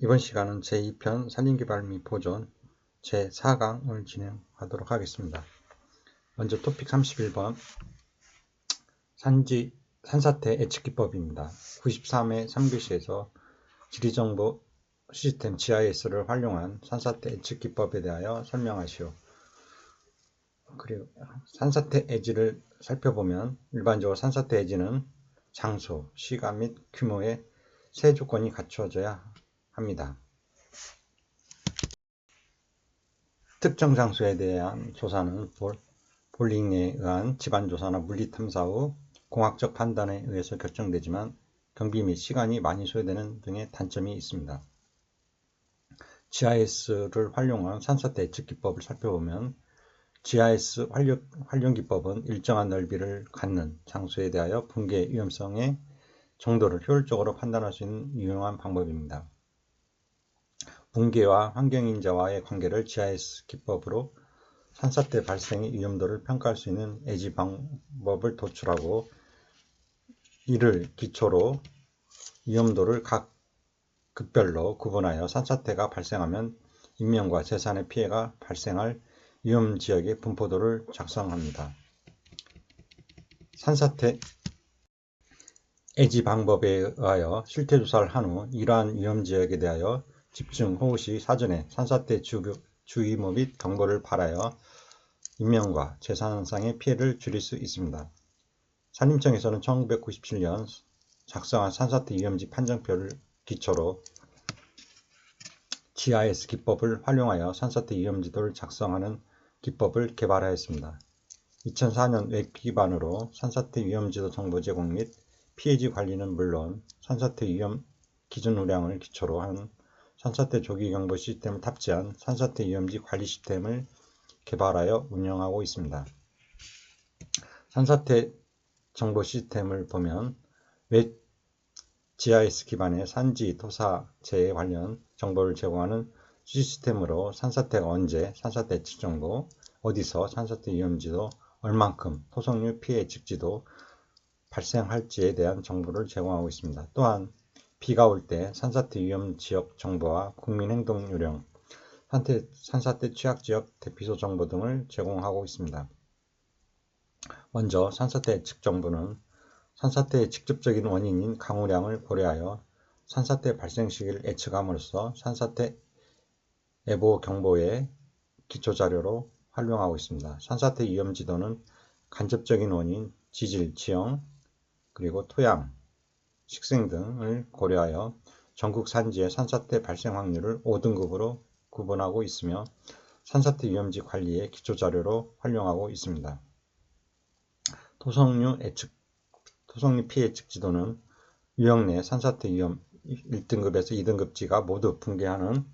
이번 시간은 제2편 산림개발 및 보존 제4강을 진행하도록 하겠습니다. 먼저 토픽 31번 산사태 예측기법입니다. 93회 3교시에서 지리정보 시스템 GIS를 활용한 산사태 예측기법에 대하여 설명하시오. 그리고 산사태 예지를 살펴보면 일반적으로 산사태 예지는 장소, 시간 및 규모의 세 조건이 갖추어져야 합니다. 특정 장소에 대한 조사는 볼링에 의한 집안조사나 물리탐사 후 공학적 판단에 의해서 결정되지만 경비 및 시간이 많이 소요되는 등의 단점이 있습니다. GIS를 활용한 산사태 예측기법을 살펴보면 GIS 활용기법은 일정한 넓이를 갖는 장소에 대하여 붕괴 위험성의 정도를 효율적으로 판단할 수 있는 유용한 방법입니다. 붕괴와 환경인자와의 관계를 GIS 기법으로 산사태 발생의 위험도를 평가할 수 있는 예지 방법을 도출하고 이를 기초로 위험도를 각 급별로 구분하여 산사태가 발생하면 인명과 재산의 피해가 발생할 위험지역의 분포도를 작성합니다. 산사태 예지 방법에 의하여 실태조사를 한 후 이러한 위험지역에 대하여 집중 호우 시 사전에 산사태 주의모 및 경보를 발하여 인명과 재산상의 피해를 줄일 수 있습니다. 산림청에서는 1997년 작성한 산사태 위험지 판정표를 기초로 GIS 기법을 활용하여 산사태 위험지도를 작성하는 기법을 개발하였습니다. 2004년 웹 기반으로 산사태 위험지도 정보 제공 및 피해지 관리는 물론 산사태 위험 기준 우량을 기초로 한 산사태 조기 경보 시스템을 탑재한 산사태 위험지 관리 시스템을 개발하여 운영하고 있습니다. 산사태 정보 시스템을 보면 웹 GIS 기반의 산지, 토사, 재해 관련 정보를 제공하는 시스템으로 산사태가 언제, 산사태 예측 정보, 어디서 산사태 위험지도, 얼만큼, 토성류 피해 예측지도 발생할지에 대한 정보를 제공하고 있습니다. 또한 비가 올 때 산사태 위험 지역 정보와 국민 행동 요령, 산사태 취약지역 대피소 정보 등을 제공하고 있습니다. 먼저 산사태 예측 정보는 산사태의 직접적인 원인인 강우량을 고려하여 산사태 발생 시기를 예측함으로써 산사태 예보 경보의 기초자료로 활용하고 있습니다. 산사태 위험지도는 간접적인 원인, 지질, 지형, 그리고 토양, 식생 등을 고려하여 전국 산지의 산사태 발생 확률을 5등급으로 구분하고 있으며 산사태 위험지 관리의 기초자료로 활용하고 있습니다. 토성류 피해 예측 지도는 유형 내 산사태 위험 1등급에서 2등급지가 모두 붕괴하는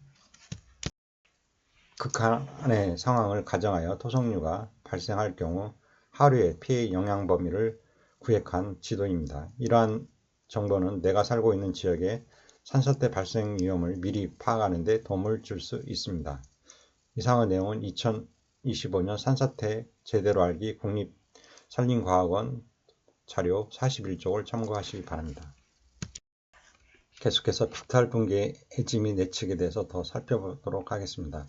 극한의 상황을 가정하여 토성류가 발생할 경우 하루의 피해 영향 범위를 구획한 지도입니다. 이러한 정보는 내가 살고 있는 지역의 산사태 발생 위험을 미리 파악하는 데 도움을 줄 수 있습니다. 이상의 내용은 2025년 산사태 제대로 알기 국립산림과학원 자료 41쪽을 참고하시기 바랍니다. 계속해서 빅탈 붕괴 예지 및 예측에 대해서 더 살펴보도록 하겠습니다.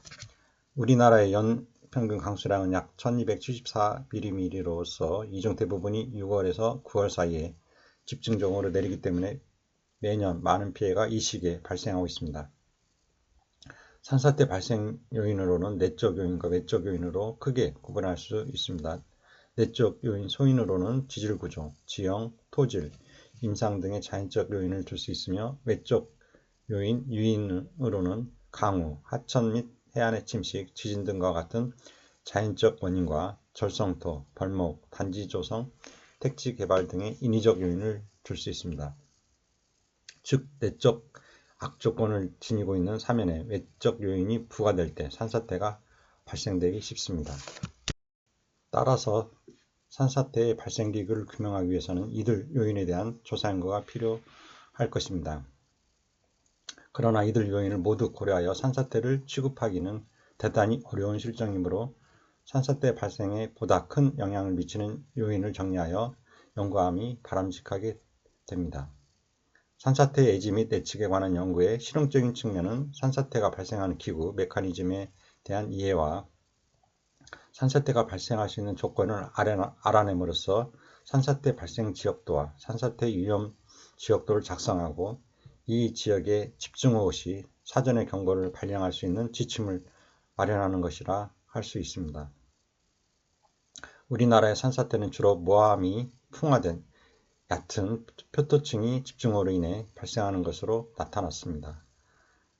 우리나라의 연평균 강수량은 약 1274mm로서 이 중 대부분이 6월에서 9월 사이에 집중적으로 내리기 때문에 매년 많은 피해가 이 시기에 발생하고 있습니다. 산사태 발생 요인으로는 내적 요인과 외적 요인으로 크게 구분할 수 있습니다. 내적 요인 소인으로는 지질 구조, 지형, 토질, 임상 등의 자연적 요인을 들 수 있으며 외적 요인 유인으로는 강우, 하천 및 해안의 침식, 지진 등과 같은 자연적 원인과 절성토, 벌목, 단지 조성, 택지 개발 등의 인위적 요인을 들 수 있습니다. 즉 내적 악조건을 지니고 있는 사면에 외적 요인이 부과될 때 산사태가 발생되기 쉽습니다. 따라서 산사태의 발생 기구를 규명하기 위해서는 이들 요인에 대한 조사 연구가 필요할 것입니다. 그러나 이들 요인을 모두 고려하여 산사태를 취급하기는 대단히 어려운 실정이므로 산사태 발생에 보다 큰 영향을 미치는 요인을 정리하여 연구함이 바람직하게 됩니다. 산사태 예지 및 예측에 관한 연구의 실용적인 측면은 산사태가 발생하는 기구, 메커니즘에 대한 이해와 산사태가 발생할 수 있는 조건을 알아냄으로써 산사태 발생 지역도와 산사태 위험 지역도를 작성하고 이 지역의 집중호우 시 사전에 경보를 발령할 수 있는 지침을 마련하는 것이라 할 수 있습니다. 우리나라의 산사태는 주로 모함이 풍화된 얕은 표토층이 집중호우로 인해 발생하는 것으로 나타났습니다.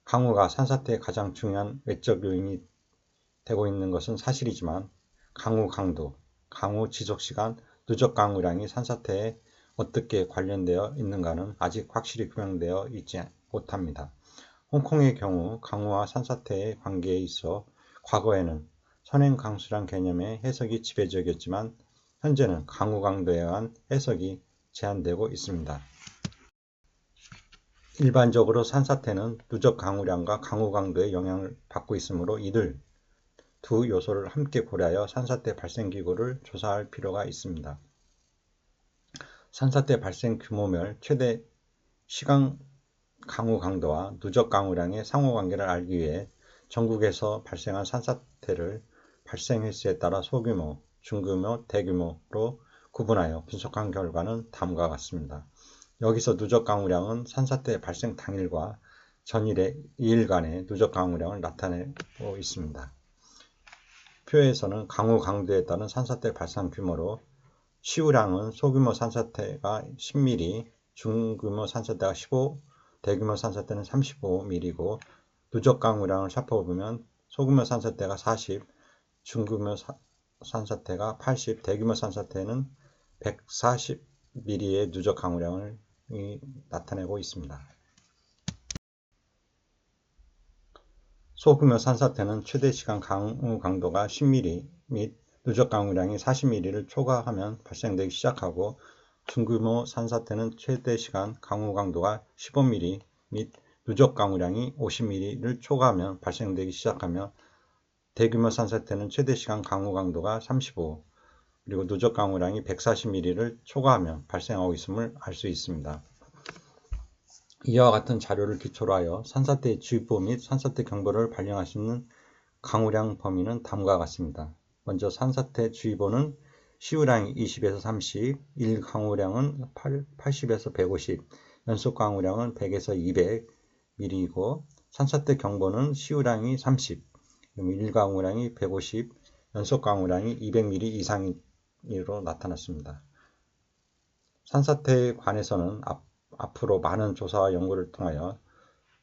강우가 산사태의 가장 중요한 외적 요인이 되고 있는 것은 사실이지만 강우 강도, 강우 지속시간, 누적 강우량이 산사태에 어떻게 관련되어 있는가는 아직 확실히 규명되어 있지 못합니다. 홍콩의 경우 강우와 산사태의 관계에 있어 과거에는 선행 강수량 개념의 해석이 지배적이었지만 현재는 강우 강도에 의한 해석이 제한되고 있습니다. 일반적으로 산사태는 누적 강우량과 강우 강도의 영향을 받고 있으므로 이들 두 요소를 함께 고려하여 산사태 발생 기구를 조사할 필요가 있습니다. 산사태 발생 규모별 최대 시간 강우 강도와 누적 강우량의 상호관계를 알기 위해 전국에서 발생한 산사태를 발생 횟수에 따라 소규모, 중규모, 대규모로 구분하여 분석한 결과는 다음과 같습니다. 여기서 누적 강우량은 산사태 발생 당일과 전일의 2일간의 누적 강우량을 나타내고 있습니다. 표에서는 강우 강도에 따른 산사태 발생 규모로 시우량은 소규모 산사태가 10mm, 중규모 산사태가 15, 대규모 산사태는 35mm이고 누적 강우량을 살펴보면 소규모 산사태가 40, 중규모 산사태가 80, 대규모 산사태는 140mm의 누적 강우량을 나타내고 있습니다. 소규모 산사태는 최대 시간 강우 강도가 10mm 및 누적 강우량이 40mm를 초과하면 발생되기 시작하고 중규모 산사태는 최대 시간 강우 강도가 15mm 및 누적 강우량이 50mm를 초과하면 발생되기 시작하며 대규모 산사태는 최대 시간 강우 강도가 35 그리고 누적 강우량이 140mm를 초과하면 발생하고 있음을 알 수 있습니다. 이와 같은 자료를 기초로 하여 산사태 주의보 및 산사태 경보를 발령할 수 있는 강우량 범위는 다음과 같습니다. 먼저 산사태 주의보는 시우량이 20에서 30, 일 강우량은 80에서 150, 연속 강우량은 100에서 200mm이고 산사태 경보는 시우량이 30, 일 강우량이 150, 연속 강우량이 200mm 이상으로 나타났습니다. 산사태에 관해서는 앞으로 많은 조사와 연구를 통하여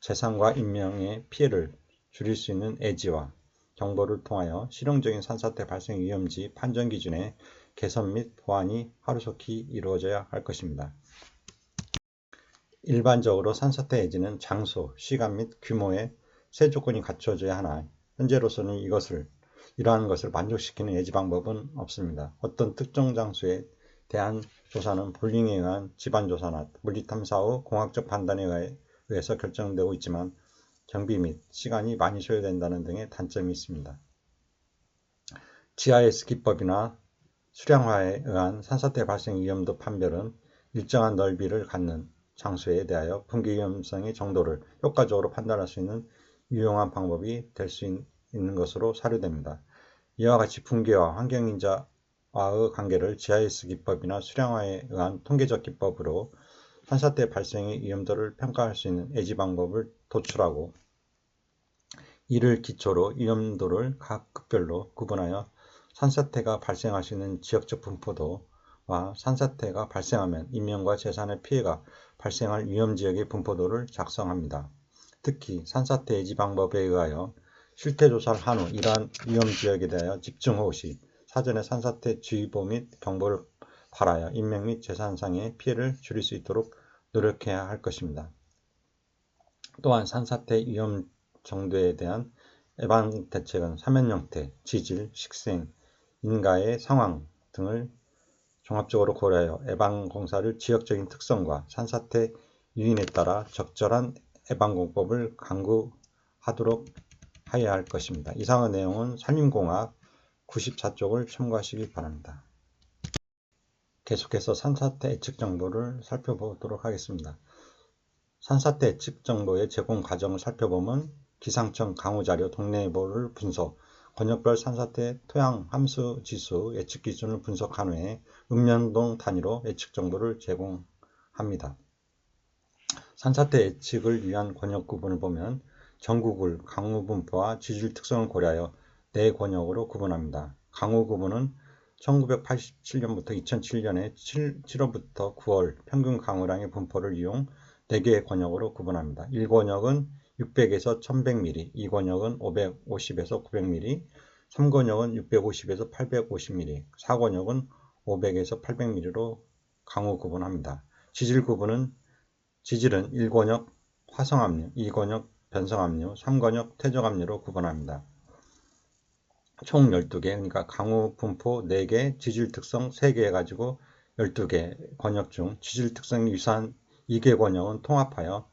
재산과 인명의 피해를 줄일 수 있는 예지와 경보를 통하여 실용적인 산사태 발생 위험지 판정 기준의 개선 및 보완이 하루속히 이루어져야 할 것입니다. 일반적으로 산사태 예지는 장소, 시간 및 규모의 세 조건이 갖춰져야 하나 현재로서는 이러한 것을 만족시키는 예지 방법은 없습니다. 어떤 특정 장소에 대한 조사는 볼링에 의한 집안조사나 물리탐사 후 공학적 판단에 의해서 결정되고 있지만 경비 및 시간이 많이 소요된다는 등의 단점이 있습니다. GIS 기법이나 수량화에 의한 산사태 발생 위험도 판별은 일정한 넓이를 갖는 장소에 대하여 붕괴 위험성의 정도를 효과적으로 판단할 수 있는 유용한 방법이 될 수 있는 것으로 사료됩니다. 이와 같이 붕괴와 환경인자와의 관계를 GIS 기법이나 수량화에 의한 통계적 기법으로 산사태 발생의 위험도를 평가할 수 있는 예지 방법을 도출하고 이를 기초로 위험도를 각 급별로 구분하여 산사태가 발생할 수 있는 지역적 분포도와 산사태가 발생하면 인명과 재산의 피해가 발생할 위험지역의 분포도를 작성합니다. 특히 산사태 예지 방법에 의하여 실태조사를 한 후 이러한 위험지역에 대하여 집중호우 시 사전에 산사태 주의보 및 경보를 발하여 인명 및 재산상의 피해를 줄일 수 있도록 노력해야 할 것입니다. 또한 산사태 위험 정도에 대한 예방 대책은 사면 형태, 지질, 식생, 인가의 상황 등을 종합적으로 고려하여 예방공사를 지역적인 특성과 산사태 유인에 따라 적절한 예방공법을 강구하도록 해야 할 것입니다. 이상의 내용은 산림공학 94쪽을 참고하시기 바랍니다. 계속해서 산사태 예측 정보를 살펴보도록 하겠습니다. 산사태 예측 정보의 제공 과정을 살펴보면 기상청 강우자료, 동네예보를 분석, 권역별 산사태 토양 함수 지수 예측 기준을 분석한 후에 읍면동 단위로 예측 정보를 제공합니다. 산사태 예측을 위한 권역 구분을 보면 전국을 강우 분포와 지질 특성을 고려하여 4권역으로 구분합니다. 강우 구분은 1987년부터 2007년에 7월부터 9월 평균 강우량의 분포를 이용 4개의 권역으로 구분합니다. 1권역은 600에서 1100mm, 2권역은 550에서 900mm, 3권역은 650에서 850mm, 4권역은 500에서 800mm로 강우 구분합니다. 지질 구분은 지질은 1권역 화성압류, 2권역 변성압류, 3권역 퇴적압류로 구분합니다. 총 12개, 그러니까 강우 분포 4개, 지질 특성 3개 해가지고 12개 권역 중 지질 특성이 유사한 2개 권역은 통합하여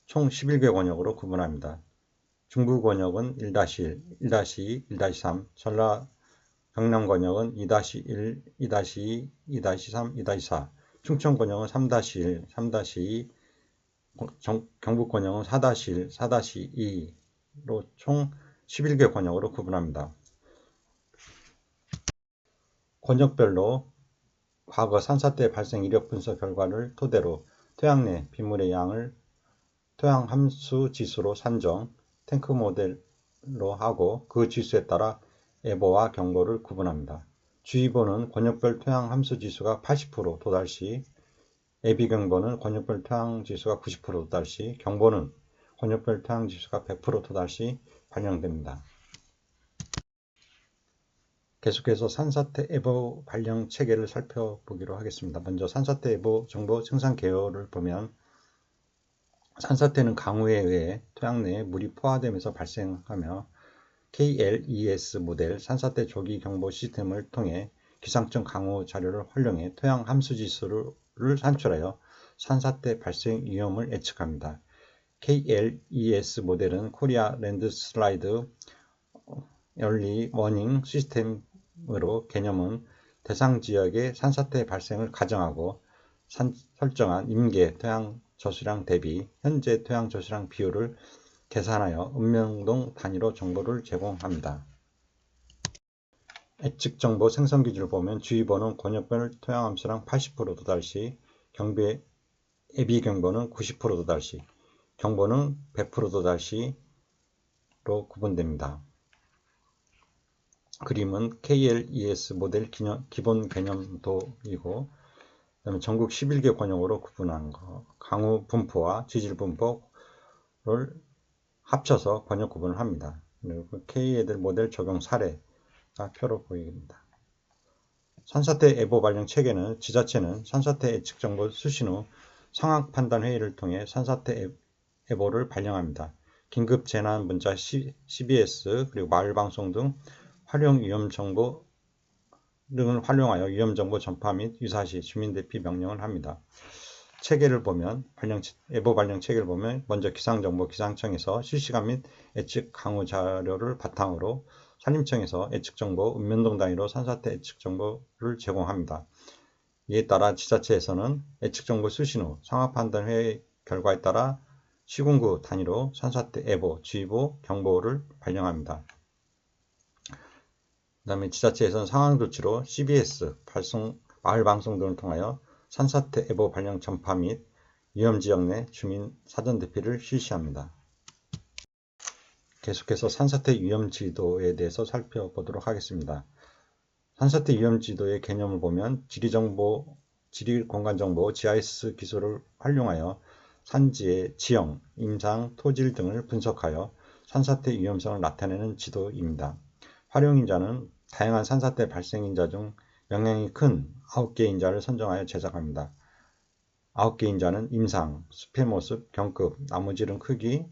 총 11개 권역으로 구분합니다. 중부 권역은 1-1, 1-2, 1-3, 전라 경남 권역은 2-1, 2-2, 2-3, 2-4, 충청 권역은 3-1, 3-2, 경북 권역은 4-1, 4-2로 총 11개 권역으로 구분합니다. 권역별로 과거 산사태 발생 이력 분석 결과를 토대로 토양 내 빗물의 양을 토양 함수 지수로 산정, 탱크 모델로 하고 그 지수에 따라 예보와 경보를 구분합니다. 주의보는 권역별 토양 함수 지수가 80% 도달 시, 예비경보는 권역별 토양 지수가 90% 도달 시, 경보는 권역별 토양 지수가 100% 도달 시 발령됩니다. 계속해서 산사태 예보 발령 체계를 살펴보기로 하겠습니다. 먼저 산사태 예보 정보 생산 개요를 보면 산사태는 강우에 의해 토양 내에 물이 포화되면서 발생하며 KLES 모델 산사태 조기 경보 시스템을 통해 기상청 강우 자료를 활용해 토양 함수 지수를 산출하여 산사태 발생 위험을 예측합니다. KLES 모델은 코리아 랜드슬라이드 얼리 워닝 시스템으로 개념은 대상 지역의 산사태 발생을 가정하고 설정한 임계 토양 저수량 대비 현재 토양 저수량 비율을 계산하여 읍면동 단위로 정보를 제공합니다. 예측 정보 생성 기준을 보면 주의보는 권역별 토양 함수량 80% 도달 시, 예비경보는 90% 도달 시, 경보는 100% 도달 시로 구분됩니다. 그림은 KLES 모델 기본 개념도이고, 그다음에 전국 11개 권역으로 구분한 거, 강우 분포와 지질 분포를 합쳐서 권역 구분을 합니다. 그리고 KLES 모델 적용 사례가 표로 보입니다. 산사태 예보 발령 체계는 지자체는 산사태 예측 정보 수신 후 상황 판단 회의를 통해 산사태 예보를 발령합니다. 긴급 재난 문자 CBS 그리고 마을 방송 등 활용 위험 정보 등을 활용하여 위험 정보 전파 및 유사 시 주민 대피 명령을 합니다. 체계를 보면 예보 발령 체계를 보면 먼저 기상정보 기상청에서 실시간 및 예측 강우 자료를 바탕으로 산림청에서 예측정보 읍면동 단위로 산사태 예측정보를 제공합니다. 이에 따라 지자체에서는 예측정보 수신 후 상황판단회의 결과에 따라 시군구 단위로 산사태 예보, 주의보, 경보를 발령합니다. 그 다음에 지자체에서는 상황조치로 CBS, 마을 방송 등을 통하여 산사태 예보 발령 전파 및 위험지역 내 주민 사전 대피를 실시합니다. 계속해서 산사태 위험지도에 대해서 살펴보도록 하겠습니다. 산사태 위험지도의 개념을 보면 지리공간정보 GIS 기술을 활용하여 산지의 지형, 임상, 토질 등을 분석하여 산사태 위험성을 나타내는 지도입니다. 활용인자는 다양한 산사태 발생인자 중 영향이 큰 9개 인자를 선정하여 제작합니다. 9개 인자는 임상, 숲의 모습, 경급, 나무 지름 크기,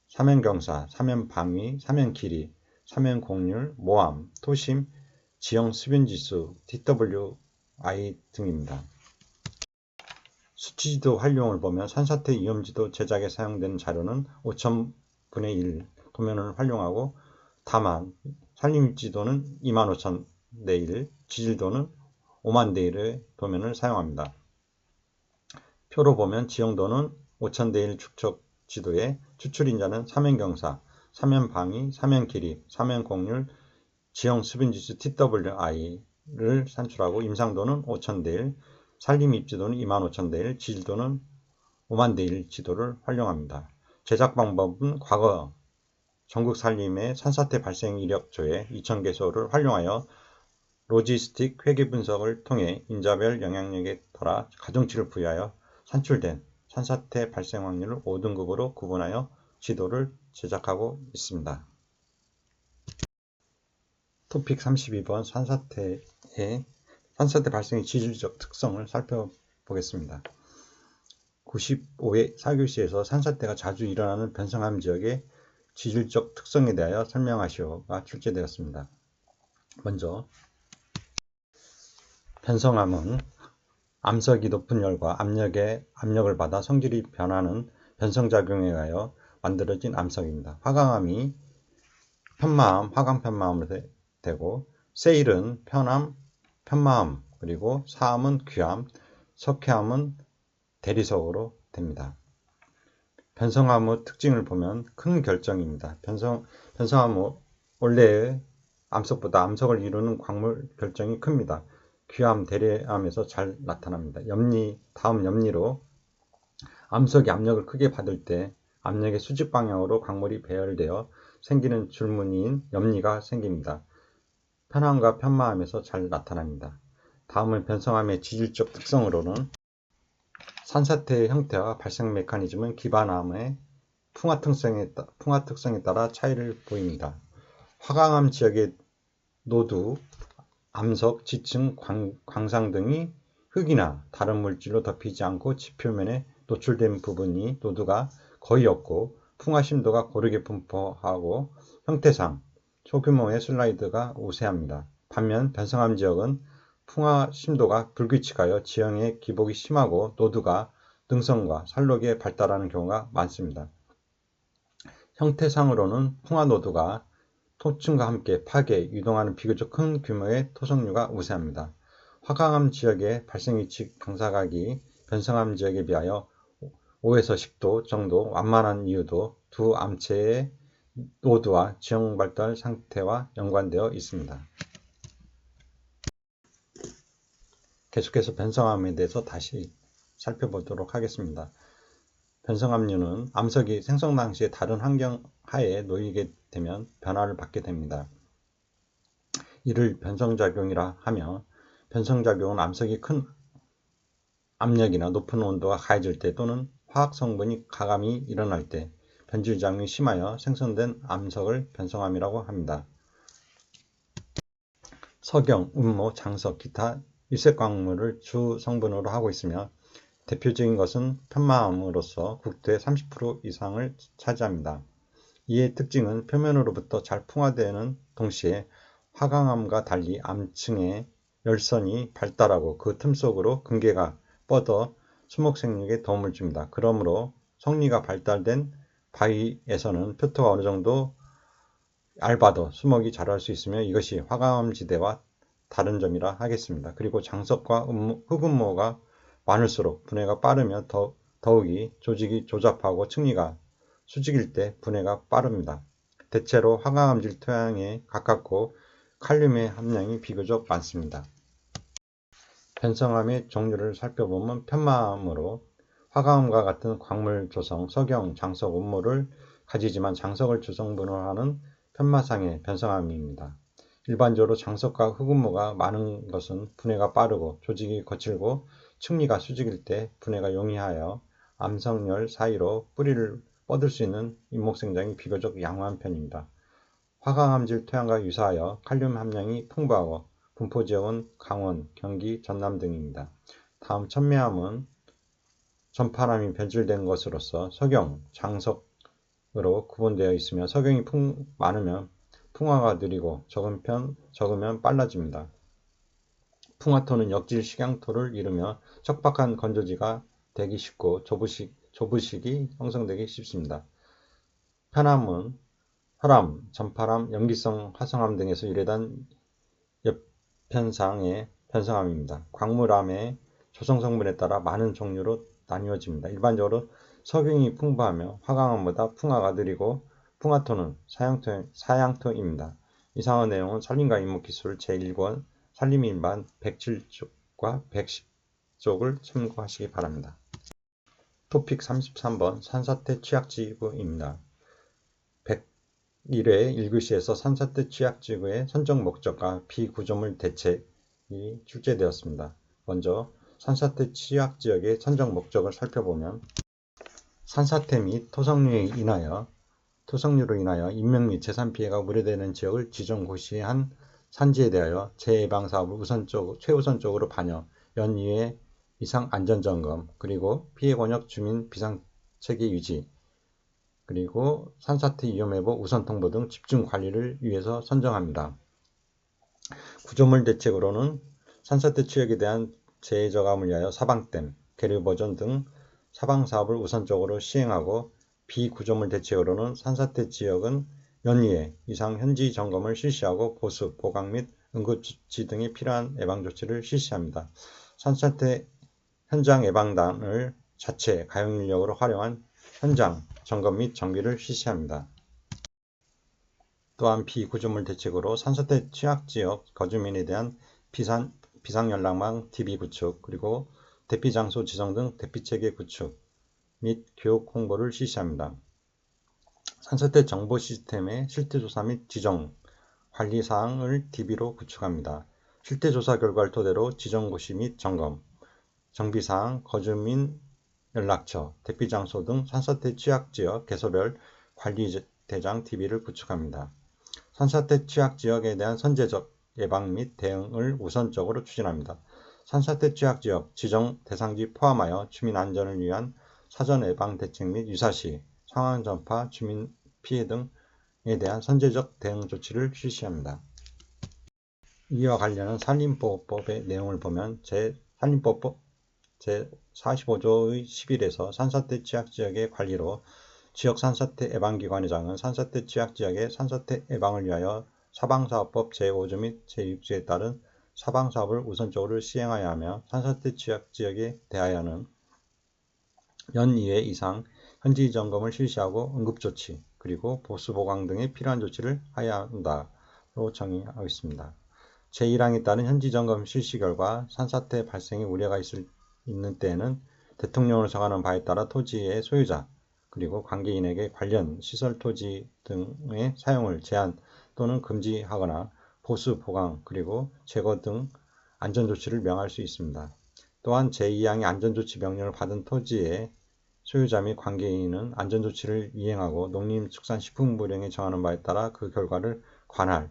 사면경사, 사면방위, 사면길이, 사면곡률, 모함, 토심, 지형 수변지수, TWI 등입니다. 수치지도 활용을 보면 산사태 위험지도 제작에 사용되는 자료는 5000분의 1 도면을 활용하고 다만 산림지도는 25000대 1, 지질도는 5만 대 1의 도면을 사용합니다. 표로 보면 지형도는 5000대1 축척 지도에 추출인자는 사면경사, 사면방위, 사면길이, 사면곡률, 지형 수빈지수 TWI를 산출하고 임상도는 5000대1, 산림입지도는 25000대1, 지질도는 5만대1 지도를 활용합니다. 제작 방법은 과거 전국 산림의 산사태 발생 이력 조회 2000개소를 활용하여 로지스틱 회계 분석을 통해 인자별 영향력에 따라 가중치를 부여하여 산출된 산사태 발생 확률을 5등급으로 구분하여 지도를 제작하고 있습니다. 토픽 32번 산사태 발생의 지질적 특성을 살펴보겠습니다. 95회 4교시에서 산사태가 자주 일어나는 변성암 지역의 지질적 특성에 대하여 설명하시오가 출제되었습니다. 먼저 변성암은 암석이 높은 열과 압력을 받아 성질이 변하는 변성작용에 의하여 만들어진 암석입니다. 화강암이 편마암, 화강편마암으로 되고 세일은 편암, 편마암, 그리고 사암은 귀암, 석회암은 대리석으로 됩니다. 변성암의 특징을 보면 큰 결정입니다. 변성암은 원래의 암석보다 암석을 이루는 광물 결정이 큽니다. 귀암, 대리암에서 잘 나타납니다. 다음 염리로 암석이 압력을 크게 받을 때 압력의 수직 방향으로 광물이 배열되어 생기는 줄무늬인 염리가 생깁니다. 편암과 편마암에서 잘 나타납니다. 다음은 변성암의 지질적 특성으로는 산사태의 형태와 발생 메커니즘은 기반암의 풍화 특성에 따라 차이를 보입니다. 화강암 지역의 노두, 암석, 지층, 광상 등이 흙이나 다른 물질로 덮이지 않고 지표면에 노출된 부분이 노두가 거의 없고 풍화 심도가 고르게 분포하고 형태상 소규모의 슬라이드가 우세합니다. 반면 변성암 지역은 풍화 심도가 불규칙하여 지형의 기복이 심하고 노두가 능선과 산록에 발달하는 경우가 많습니다. 형태상으로는 풍화 노두가 토층과 함께 파괴, 유동하는 비교적 큰 규모의 토성류가 우세합니다. 화강암 지역의 발생 위치 경사각이 변성암 지역에 비하여 5에서 10도 정도 완만한 이유도 두 암체의 노두와 지형 발달 상태와 연관되어 있습니다. 계속해서 변성암에 대해서 다시 살펴보도록 하겠습니다. 변성암류는 암석이 생성 당시에 다른 환경 하에 놓이게 되면 변화를 받게 됩니다. 이를 변성작용이라 하며 변성작용은 암석이 큰 압력이나 높은 온도가 가해질 때 또는 화학성분이 가감이 일어날 때 변질작용이 심하여 생성된 암석을 변성암이라고 합니다. 석영, 운모, 장석, 기타 일색광물을 주 성분으로 하고 있으며 대표적인 것은 편마암으로서 국토의 30% 이상을 차지합니다. 이의 특징은 표면으로부터 잘 풍화되는 동시에 화강암과 달리 암층에 열선이 발달하고 그 틈 속으로 금괴가 뻗어 수목 생육에 도움을 줍니다. 그러므로 성리가 발달된 바위에서는 표토가 어느 정도 얇아도 수목이 자랄 수 있으며 이것이 화강암 지대와 다른 점이라 하겠습니다. 그리고 장석과 흑음모가 많을수록 분해가 빠르며 더욱이 조직이 조잡하고 층리가 수직일 때 분해가 빠릅니다. 대체로 화강암질 토양에 가깝고 칼륨의 함량이 비교적 많습니다. 변성암의 종류를 살펴보면 편마암으로 화강암과 같은 광물 조성, 석영, 장석, 운모를 가지지만 장석을 주성분으로 하는 편마상의 변성암입니다. 일반적으로 장석과 흑음모가 많은 것은 분해가 빠르고 조직이 거칠고 층리가 수직일 때 분해가 용이하여 암석열 사이로 뿌리를 뻗을 수 있는 잇목생장이 비교적 양호한 편입니다. 화강암질 토양과 유사하여 칼륨 함량이 풍부하고 분포지역은 강원, 경기, 전남 등입니다. 다음 천매암은 전파람이 변질된 것으로서 석영, 장석으로 구분되어 있으며 석영이 많으면 풍화가 느리고 적으면 빨라집니다. 풍화토는 역질 식양토를 이루며 척박한 건조지가 되기 쉽고 조부식이 형성되기 쉽습니다. 편암은 혈암, 전파암, 염기성 화성암 등에서 유래된 옆편상의 변성암입니다. 광물암의 조성 성분에 따라 많은 종류로 나뉘어집니다. 일반적으로 석유이 풍부하며 화강암보다 풍화가 느리고 풍화토는 사양토입니다. 이상의 내용은 산림과 임목기술 제1권 산림일반 107쪽과 110쪽을 참고하시기 바랍니다. 토픽 33번 산사태 취약지구입니다. 101회 1교시에서 산사태 취약지구의 선정 목적과 비구조물 대책이 출제되었습니다. 먼저 산사태 취약지역의 선정 목적을 살펴보면 산사태 및 토성류로 인하여 인명 및 재산 피해가 우려되는 지역을 지정 고시한 산지에 대하여 재예방 사업을 최우선적으로 반영, 연 2회 이상 안전점검, 그리고 피해 권역 주민 비상체계 유지, 그리고 산사태 위험예보 우선 통보 등 집중 관리를 위해서 선정합니다. 구조물 대책으로는 산사태 취약에 대한 재해 저감을 위하여 사방댐, 계류 보전 등 사방 사업을 우선적으로 시행하고, 비구조물 대책으로는 산사태 지역은 연이회 이상 현지 점검을 실시하고 보수, 보강 및 응급조치 등이 필요한 예방조치를 실시합니다. 산사태 현장 예방단을 자체 가용인력으로 활용한 현장 점검 및 정비를 실시합니다. 또한 비구조물 대책으로 산사태 취약지역 거주민에 대한 비상연락망 DB 구축, 그리고 대피장소 지정 등 대피체계 구축 및 교육 홍보를 실시합니다. 산사태 정보 시스템의 실태조사 및 지정, 관리사항을 DB로 구축합니다. 실태조사 결과를 토대로 지정고시 및 점검, 정비사항, 거주민 연락처, 대피장소 등 산사태 취약지역 개소별 관리대장 DB를 구축합니다. 산사태 취약지역에 대한 선제적 예방 및 대응을 우선적으로 추진합니다. 산사태 취약지역 지정 대상지 포함하여 주민 안전을 위한 사전 예방 대책 및 유사시, 상황 전파, 주민 피해 등에 대한 선제적 대응 조치를 실시합니다. 이와 관련한 산림보호법의 내용을 보면 산림보호법 제45조의 11에서 산사태 취약지역의 관리로 지역 산사태 예방기관의장은 산사태 취약지역의 산사태 예방을 위하여 사방사업법 제5조 및 제6조에 따른 사방사업을 우선적으로 시행하여야 하며, 산사태 취약지역에 대하여는 연 2회 이상 현지 점검을 실시하고 응급조치, 그리고 보수보강 등의 필요한 조치를 하여야 한다로 정의하고 있습니다. 제1항에 따른 현지 점검 실시 결과 산사태 발생의 우려가 있는 때에는 대통령으로 정하는 바에 따라 토지의 소유자, 그리고 관계인에게 관련 시설 토지 등의 사용을 제한 또는 금지하거나 보수, 보강, 그리고 제거 등 안전조치를 명할 수 있습니다. 또한 제2항의 안전조치 명령을 받은 토지의 소유자 및 관계인은 안전조치를 이행하고 농림축산식품부령에 정하는 바에 따라 그 결과를 관할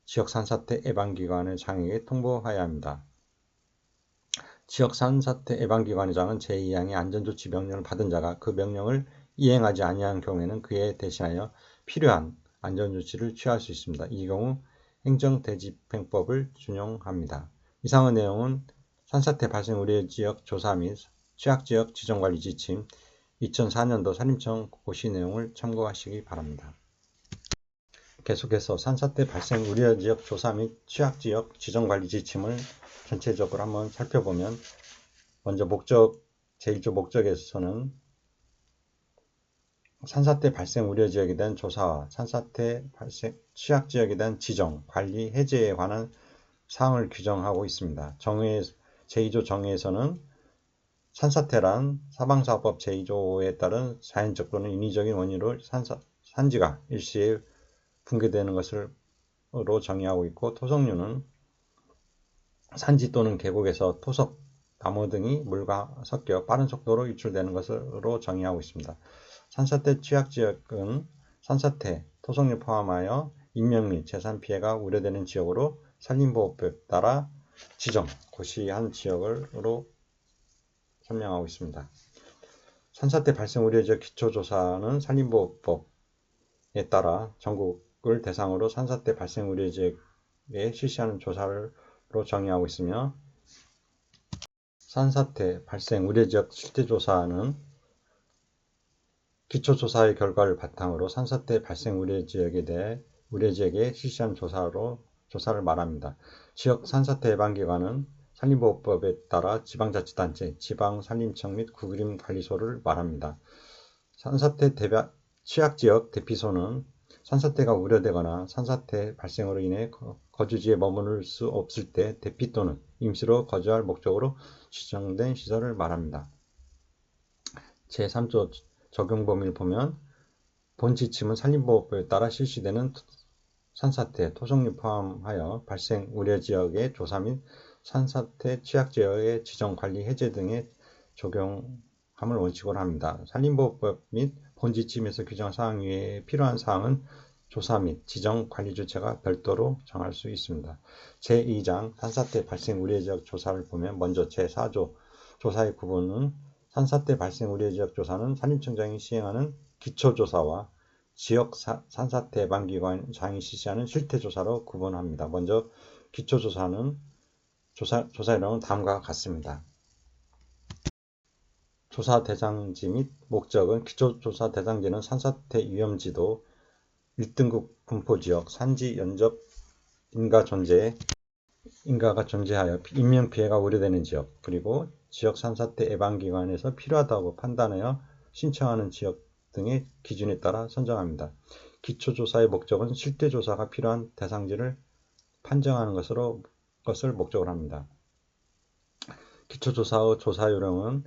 지역 산사태 예방기관의 장에게 통보하여야 합니다. 지역 산사태 예방기관의장은 제2항의 안전조치 명령을 받은 자가 그 명령을 이행하지 아니한 경우에는 그에 대신하여 필요한 안전조치를 취할 수 있습니다. 이 경우 행정대집행법을 준용합니다. 이상의 내용은 산사태 발생 우려지역 조사 및 취약지역 지정관리 지침 2004년도 산림청 고시 내용을 참고하시기 바랍니다. 계속해서 산사태 발생 우려지역 조사 및 취약지역 지정관리 지침을 전체적으로 한번 살펴보면, 먼저 제1조 목적에서는 산사태 발생 우려지역에 대한 조사와 산사태 발생 취약지역에 대한 지정, 관리, 해제에 관한 사항을 규정하고 있습니다. 제2조 정의에서는 산사태란 사방사업법 제2조에 따른 자연적 또는 인위적인 원인으로 산지가 일시에 붕괴되는 것으로 정의하고 있고, 토성류는 산지 또는 계곡에서 토석, 나무 등이 물과 섞여 빠른 속도로 유출되는 것으로 정의하고 있습니다. 산사태 취약지역은 산사태, 토성류 포함하여 인명 및 재산 피해가 우려되는 지역으로 산림보호법에 따라 지정, 고시한 지역으로 설명하고 있습니다. 산사태 발생 우려지역 기초조사는 산림보호법에 따라 전국을 대상으로 산사태 발생 우려지역에 실시하는 조사로 정의하고 있으며, 산사태 발생 우려지역 실태조사는 기초조사의 결과를 바탕으로 산사태 발생 우려지역에 실시한 조사를 말합니다. 지역 산사태 예방기관은 산림보호법에 따라 지방자치단체, 지방산림청 및 구그림관리소를 말합니다. 산사태 취약지역 대피소는 산사태가 우려되거나 산사태 발생으로 인해 거주지에 머무를 수 없을 때 대피 또는 임시로 거주할 목적으로 지정된 시설을 말합니다. 제3조 적용 범위를 보면 본 지침은 산림보호법에 따라 실시되는 산사태, 토성류 포함하여 발생 우려지역의 조사 및 산사태 취약지역의 지정, 관리, 해제 등에 적용함을 원칙으로 합니다. 산림보호법 및 본 지침에서 규정한 사항 외에 필요한 사항은 조사 및 지정, 관리 주체가 별도로 정할 수 있습니다. 제2장 산사태 발생 우려지역 조사를 보면 먼저 제4조 조사의 구분은 산사태 발생 우려지역 조사는 산림청장이 시행하는 기초조사와 지역 산사태 예방기관장이 실시하는 실태조사로 구분합니다. 먼저 기초조사는 조사内容은 다음과 같습니다. 조사 대상지 및 목적은 기초조사 대상지는 산사태 위험지도, 1등급 분포지역, 산지 연접 인가가 존재하여 인명피해가 우려되는 지역, 그리고 지역 산사태 예방기관에서 필요하다고 판단하여 신청하는 지역 등의 기준에 따라 선정합니다. 기초조사의 목적은 실태조사가 필요한 대상지를 판정하는 것을 목적으로 합니다. 기초조사의 조사 요령은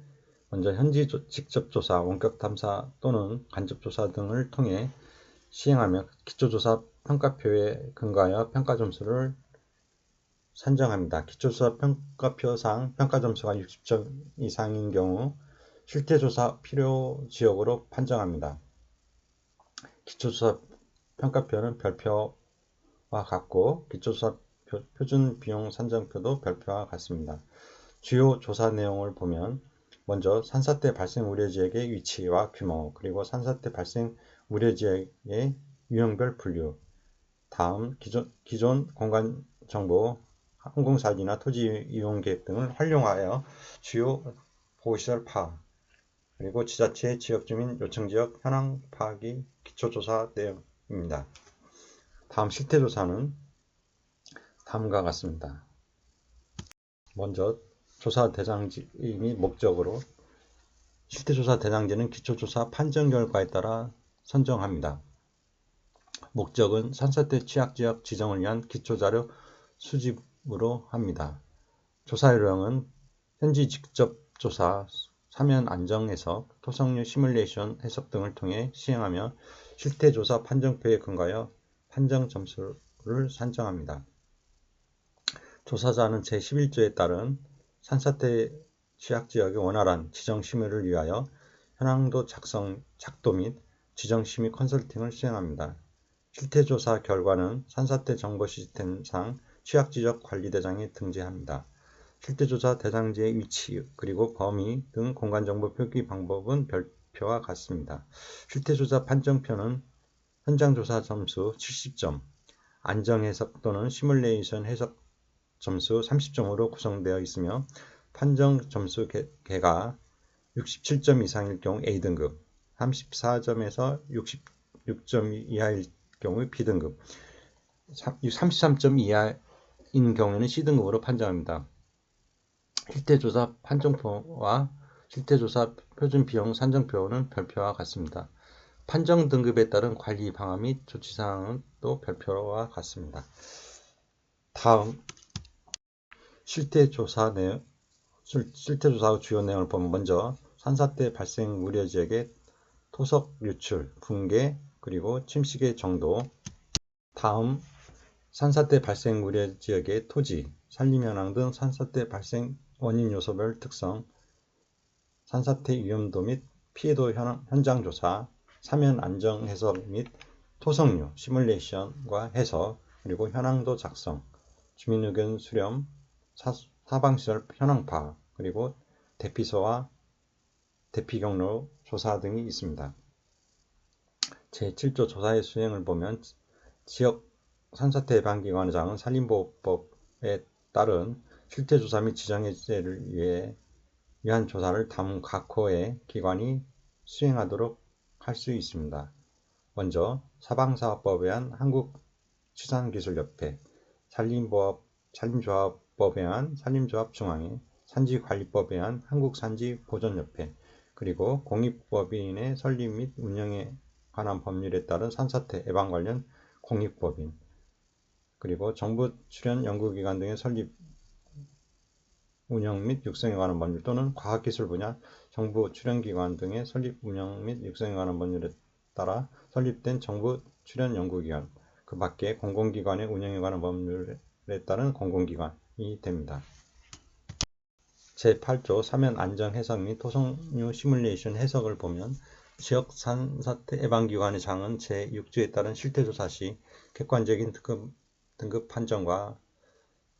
먼저 현지 직접조사, 원격탐사 또는 간접조사 등을 통해 시행하며 기초조사 평가표에 근거하여 평가점수를 산정합니다. 기초조사 평가표상 평가점수가 60점 이상인 경우 실태조사 필요 지역으로 판정합니다. 기초조사 평가표는 별표와 같고 기초조사 표준 비용 산정표도 별표와 같습니다. 주요 조사 내용을 보면 먼저 산사태 발생 우려지역의 위치와 규모, 그리고 산사태 발생 우려지역의 유형별 분류, 다음 기존 공간정보, 항공사진이나 토지 이용 계획 등을 활용하여 주요 보호시설 파악, 그리고 지자체 지역주민 요청지역 현황 파악이 기초조사 내용입니다. 다음 실태조사는 다음과 같습니다. 먼저 조사 대상지 및 목적으로 실태조사 대상지는 기초조사 판정 결과에 따라 선정합니다. 목적은 산사태 취약지역 지정을 위한 기초자료 수집으로 합니다. 조사 요령은 현지 직접조사, 사면 안정 해석, 토성류 시뮬레이션 해석 등을 통해 시행하며 실태조사 판정표에 근거하여 판정 점수를 산정합니다. 조사자는 제11조에 따른 산사태 취약지역의 원활한 지정심의를 위하여 현황도 작도 및 지정심의 컨설팅을 시행합니다. 실태조사 결과는 산사태 정보시스템상 취약지역 관리대장에 등재합니다. 실태조사 대상지의 위치 그리고 범위 등 공간정보 표기 방법은 별표와 같습니다. 실태조사 판정표는 현장조사 점수 70점, 안정해석 또는 시뮬레이션 해석 점수 30점으로 구성되어 있으며 판정 점수 개가 67점 이상일 경우 A등급, 34점에서 66점 이하일 경우 B등급, 33점 이하인 경우에는 C등급으로 판정합니다. 실태조사 판정표와 실태조사 표준 비용 산정표는 별표와 같습니다. 판정 등급에 따른 관리 방안 및 조치사항은 또 별표와 같습니다. 다음 실태조사의 주요 내용을 보면 먼저 산사태 발생 우려지역의 토석 유출, 붕괴, 그리고 침식의 정도, 다음 산사태 발생 우려지역의 토지, 산림 현황 등 산사태 발생 원인 요소별 특성, 산사태 위험도 및 피해도 현장 조사, 사면 안정 해석 및 토성류 시뮬레이션과 해석, 그리고 현황도 작성, 주민 의견 수렴, 사방시설 현황 파악, 그리고 대피소와 대피 경로 조사 등이 있습니다. 제7조 조사의 수행을 보면 지역 산사태 예방기관장은 산림보호법에 따른 실태조사 및 지정해제를 위한 조사를 다음 각 호의 기관이 수행하도록 할 수 있습니다. 먼저 사방사업법에 의한 한국취산기술협회, 산림조합법 공익법에 의한 산림조합중앙회, 산지관리법에 의한 한국산지보존협회, 그리고 공익법인의 설립 및 운영에 관한 법률에 따른 산사태 예방 관련 공익법인, 그리고 정부 출연 연구기관 등의 설립, 운영 및 육성에 관한 법률 또는 과학기술 분야 정부 출연기관 등의 설립, 운영 및 육성에 관한 법률에 따라 설립된 정부 출연 연구기관, 그 밖에 공공기관의 운영에 관한 법률에 따른 공공기관이 됩니다. 제8조 사면 안정 해석 및 토성류 시뮬레이션 해석을 보면 지역 산사태 예방기관의 장은 제6조에 따른 실태조사 시 객관적인 등급 판정과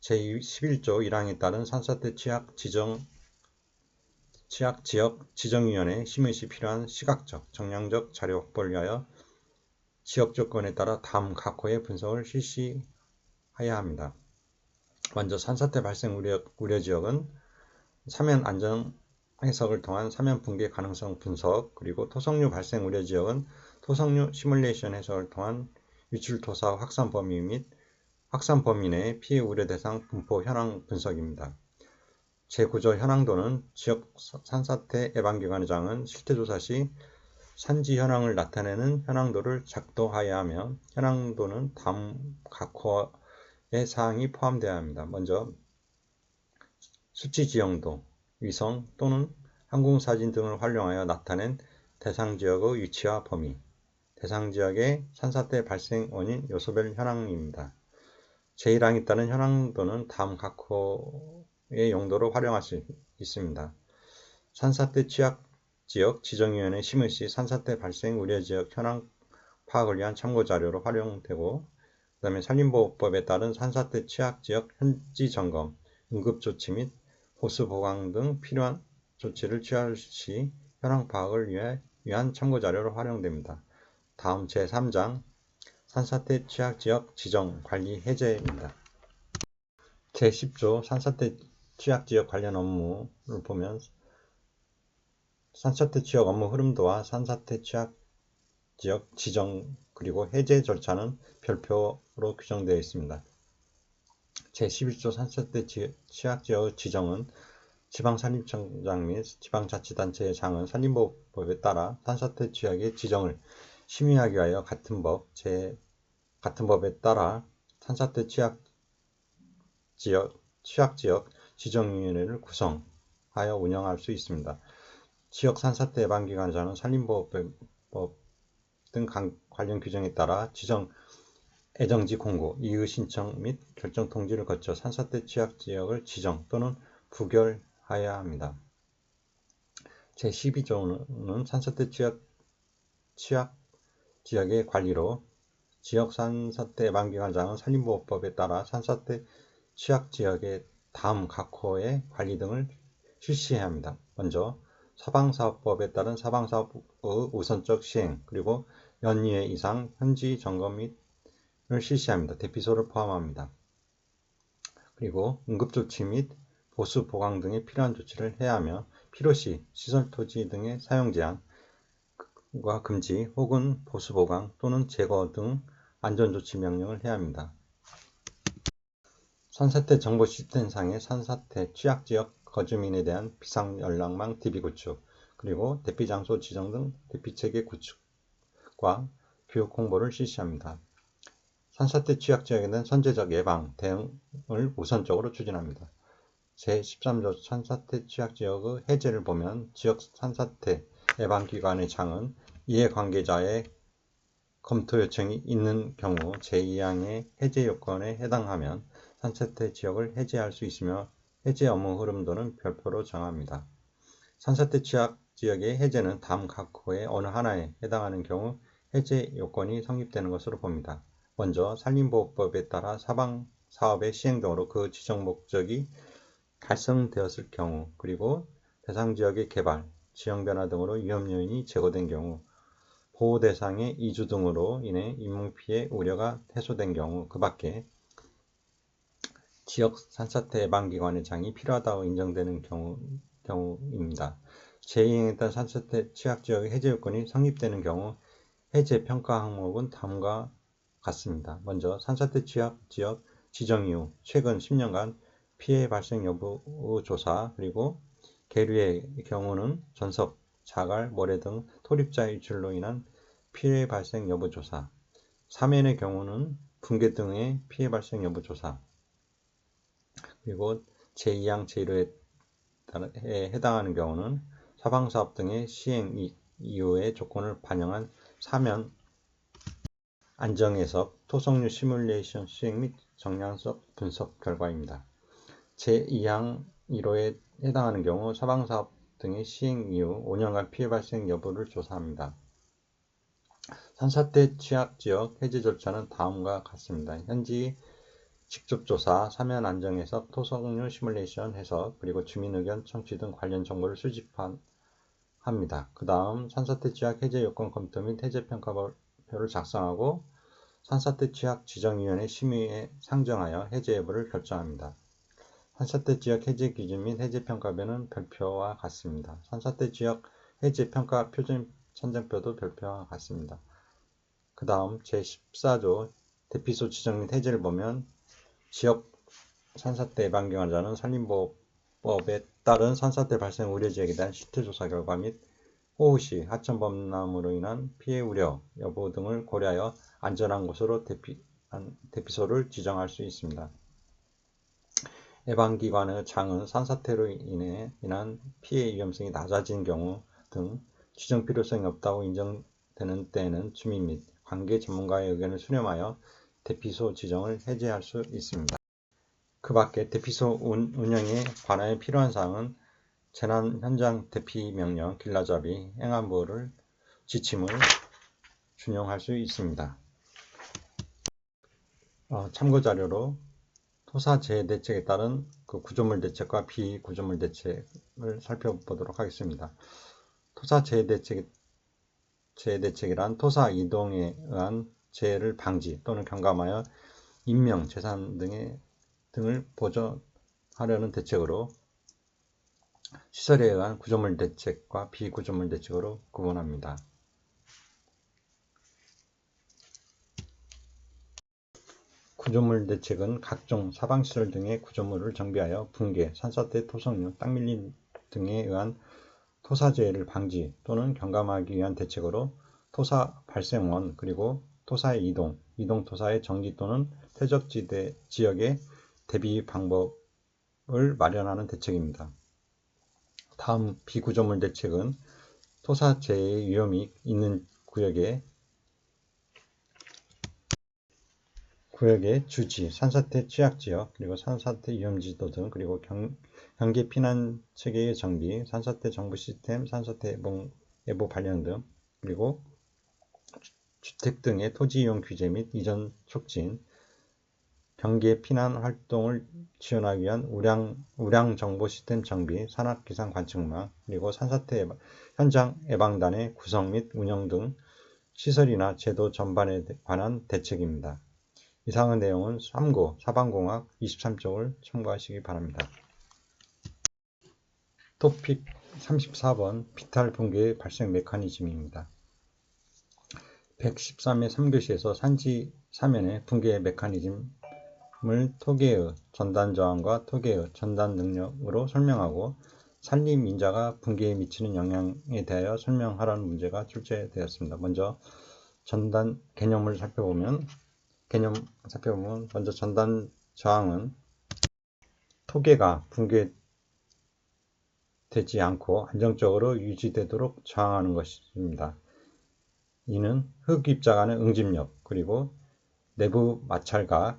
제11조 1항에 따른 산사태 취약 지역 지정위원회 심의 시 필요한 시각적, 정량적 자료 확보를 위하여 지역 조건에 따라 다음 각 호의 분석을 실시해야 합니다. 먼저 산사태 발생 우려 지역은 사면 안정 해석을 통한 사면 붕괴 가능성 분석, 그리고 토성류 발생 우려 지역은 토성류 시뮬레이션 해석을 통한 유출 토사 확산 범위 및 확산 범위 내 피해 우려 대상 분포 현황 분석입니다. 제9조 현황도는 지역 산사태 예방기관의 장은 실태조사 시 산지 현황을 나타내는 현황도를 작동하여야 하며 현황도는 다음 각 호의 사항이 포함되어야 합니다. 먼저 수치 지형도, 위성 또는 항공사진 등을 활용하여 나타낸 대상 지역의 위치와 범위, 대상 지역의 산사태 발생 원인 요소별 현황입니다. 제1항에 따른 현황도는 다음 각 호의 용도로 활용할 수 있습니다. 산사태 취약 지역 지정위원회 심의 시 산사태 발생 우려 지역 현황 파악을 위한 참고 자료로 활용되고, 그 다음에 산림보호법에 따른 산사태 취약 지역 현지 점검, 응급조치 및 보수 보강 등 필요한 조치를 취할 시 현황 파악을 위한 참고 자료로 활용됩니다. 다음 제3장 산사태 취약 지역 지정 관리 해제입니다. 제10조 산사태 취약 지역 관련 업무를 보면 산사태 취약 업무 흐름도와 산사태 취약 지역 지정 그리고 해제 절차는 별표로 규정되어 있습니다. 제11조 산사태 취약 지역 지정은 지방산림청장 및 지방자치단체의 장은 산림보호법에 따라 산사태 취약의 지정을 심의하기 위하여 같은 법에 따라 산사태 취약 지역 지정위원회를 구성하여 운영할 수 있습니다. 지역 산사태 예방기관장은 산림보호법 등 관련 규정에 따라 지정 애정지 공고, 이의 신청 및 결정 통지를 거쳐 산사태 취약 지역을 지정 또는 부결하여야 합니다. 제12조는 산사태 취약 지역의 관리로 지역 산사태 예방기관장은 산림보호법에 따라 산사태 취약 지역의 다음 각 호의 관리 등을 실시해야 합니다. 먼저 사방사업법에 따른 사방사업의 우선적 시행, 그리고 연 2회 이상 현지 점검 및을 실시합니다. 대피소를 포함합니다. 그리고 응급조치 및 보수 보강 등의 필요한 조치를 해야 하며 필요시 시설 토지 등의 사용 제한과 금지 혹은 보수 보강 또는 제거 등 안전조치 명령을 해야 합니다. 산사태 정보 시스템상의 산사태 취약지역 거주민에 대한 비상연락망 DB 구축, 그리고 대피장소 지정 등 대피체계 구축과 교육 홍보를 실시합니다. 산사태 취약지역에 대한 선제적 예방, 대응을 우선적으로 추진합니다. 제13조 산사태 취약지역의 해제를 보면 지역 산사태 예방기관의 장은 이해관계자의 검토 요청이 있는 경우 제2항의 해제 요건에 해당하면 산사태 지역을 해제할 수 있으며 해제 업무 흐름도는 별표로 정합니다. 산사태 취약 지역의 해제는 다음 각 호의 어느 하나에 해당하는 경우 해제 요건이 성립되는 것으로 봅니다. 먼저 산림보호법에 따라 사방사업의 시행 등으로 그 지정 목적이 달성되었을 경우, 그리고 대상 지역의 개발, 지형변화 등으로 위험 요인이 제거된 경우, 보호 대상의 이주 등으로 인해 인명피해 우려가 해소된 경우, 그 밖에 지역 산사태 예방기관의 장이 필요하다고 인정되는 경우입니다. 제2행에 따른 산사태 취약지역의 해제 요건이 성립되는 경우 해제 평가 항목은 다음과 같습니다. 먼저 산사태 취약지역 지정 이후 최근 10년간 피해 발생 여부 조사, 그리고 계류의 경우는 전섭, 자갈, 모래 등 토립자 유출로 인한 피해 발생 여부 조사, 사면의 경우는 붕괴 등의 피해 발생 여부 조사, 그리고 제2항 제1호에 해당하는 경우는 사방사업 등의 시행 이후의 조건을 반영한 사면 안정해석, 토성류 시뮬레이션 수행 및 정량적 분석 결과입니다. 제2항 1호에 해당하는 경우 사방사업 등의 시행 이후 5년간 피해 발생 여부를 조사합니다. 산사태 취약지역 해제 절차는 다음과 같습니다. 현지 직접조사, 사면 안정해석, 토성류 시뮬레이션 해석, 그리고 주민의견 청취 등 관련 정보를 수집합니다. 그 다음 산사태 취약 해제 요건 검토 및 해제평가표를 작성하고 산사태 취약 지정위원회 심의에 상정하여 해제 여부를 결정합니다. 산사태 지역 해제 기준 및 해제평가표는 별표와 같습니다. 산사태 지역 해제평가 표준 선정표도 별표와 같습니다. 그 다음 제14조 대피소 지정 및 해제를 보면 지역 산사태 예방 기관자는 산림보호법에 따른 산사태 발생 우려지역에 대한 실태조사 결과 및 호우 시 하천범람으로 인한 피해 우려 여부 등을 고려하여 안전한 곳으로 대피소를 지정할 수 있습니다. 예방기관의 장은 산사태로 인한 피해 위험성이 낮아진 경우 등 지정 필요성이 없다고 인정되는 때에는 주민 및 관계 전문가의 의견을 수렴하여 대피소 지정을 해제할 수 있습니다. 그 밖에 대피소 운영에 관하여 필요한 사항은 재난 현장 대피 명령, 길라잡이, 행안부를 지침을 준용할 수 있습니다. 참고자료로 토사재해 대책에 따른 구조물 대책과 비구조물 대책을 살펴보도록 하겠습니다. 토사재해 대책이란 토사 이동에 의한 재해를 방지 또는 경감하여 인명, 재산 등을 보존하려는 대책으로 시설에 의한 구조물 대책과 비구조물 대책으로 구분합니다. 구조물 대책은 각종 사방시설 등의 구조물을 정비하여 붕괴, 산사태, 토성류, 땅밀림 등에 의한 토사재해를 방지 또는 경감하기 위한 대책으로 토사 발생원 그리고 토사의 이동 토사의 정지 또는 퇴적 지역의 대비 방법을 마련하는 대책입니다. 다음 비구조물 대책은 토사재해의 위험이 있는 구역의 주지, 산사태 취약지역, 그리고 산사태 위험지도 등, 그리고 경계 피난 체계의 정비, 산사태 정보 시스템, 산사태 예보 발령 등, 그리고 주택 등의 토지 이용 규제 및 이전 촉진, 경계 피난 활동을 지원하기 위한 우량 정보 시스템 정비, 산악 기상 관측망, 그리고 산사태 현장 예방단의 구성 및 운영 등 시설이나 제도 전반에 관한 대책입니다. 이상의 내용은 3고 사방공학 23쪽을 참고하시기 바랍니다. 토픽 34번 비탈 붕괴의 발생 메커니즘입니다. 113의 3교시에서 산지 사면의 붕괴 메커니즘을 토계의 전단 저항과 토계의 전단 능력으로 설명하고 산림 인자가 붕괴에 미치는 영향에 대하여 설명하라는 문제가 출제되었습니다. 먼저 전단 개념을 살펴보면 먼저 전단 저항은 토계가 붕괴되지 않고 안정적으로 유지되도록 저항하는 것입니다. 이는 흙 입자 간의 응집력, 그리고 내부 마찰각과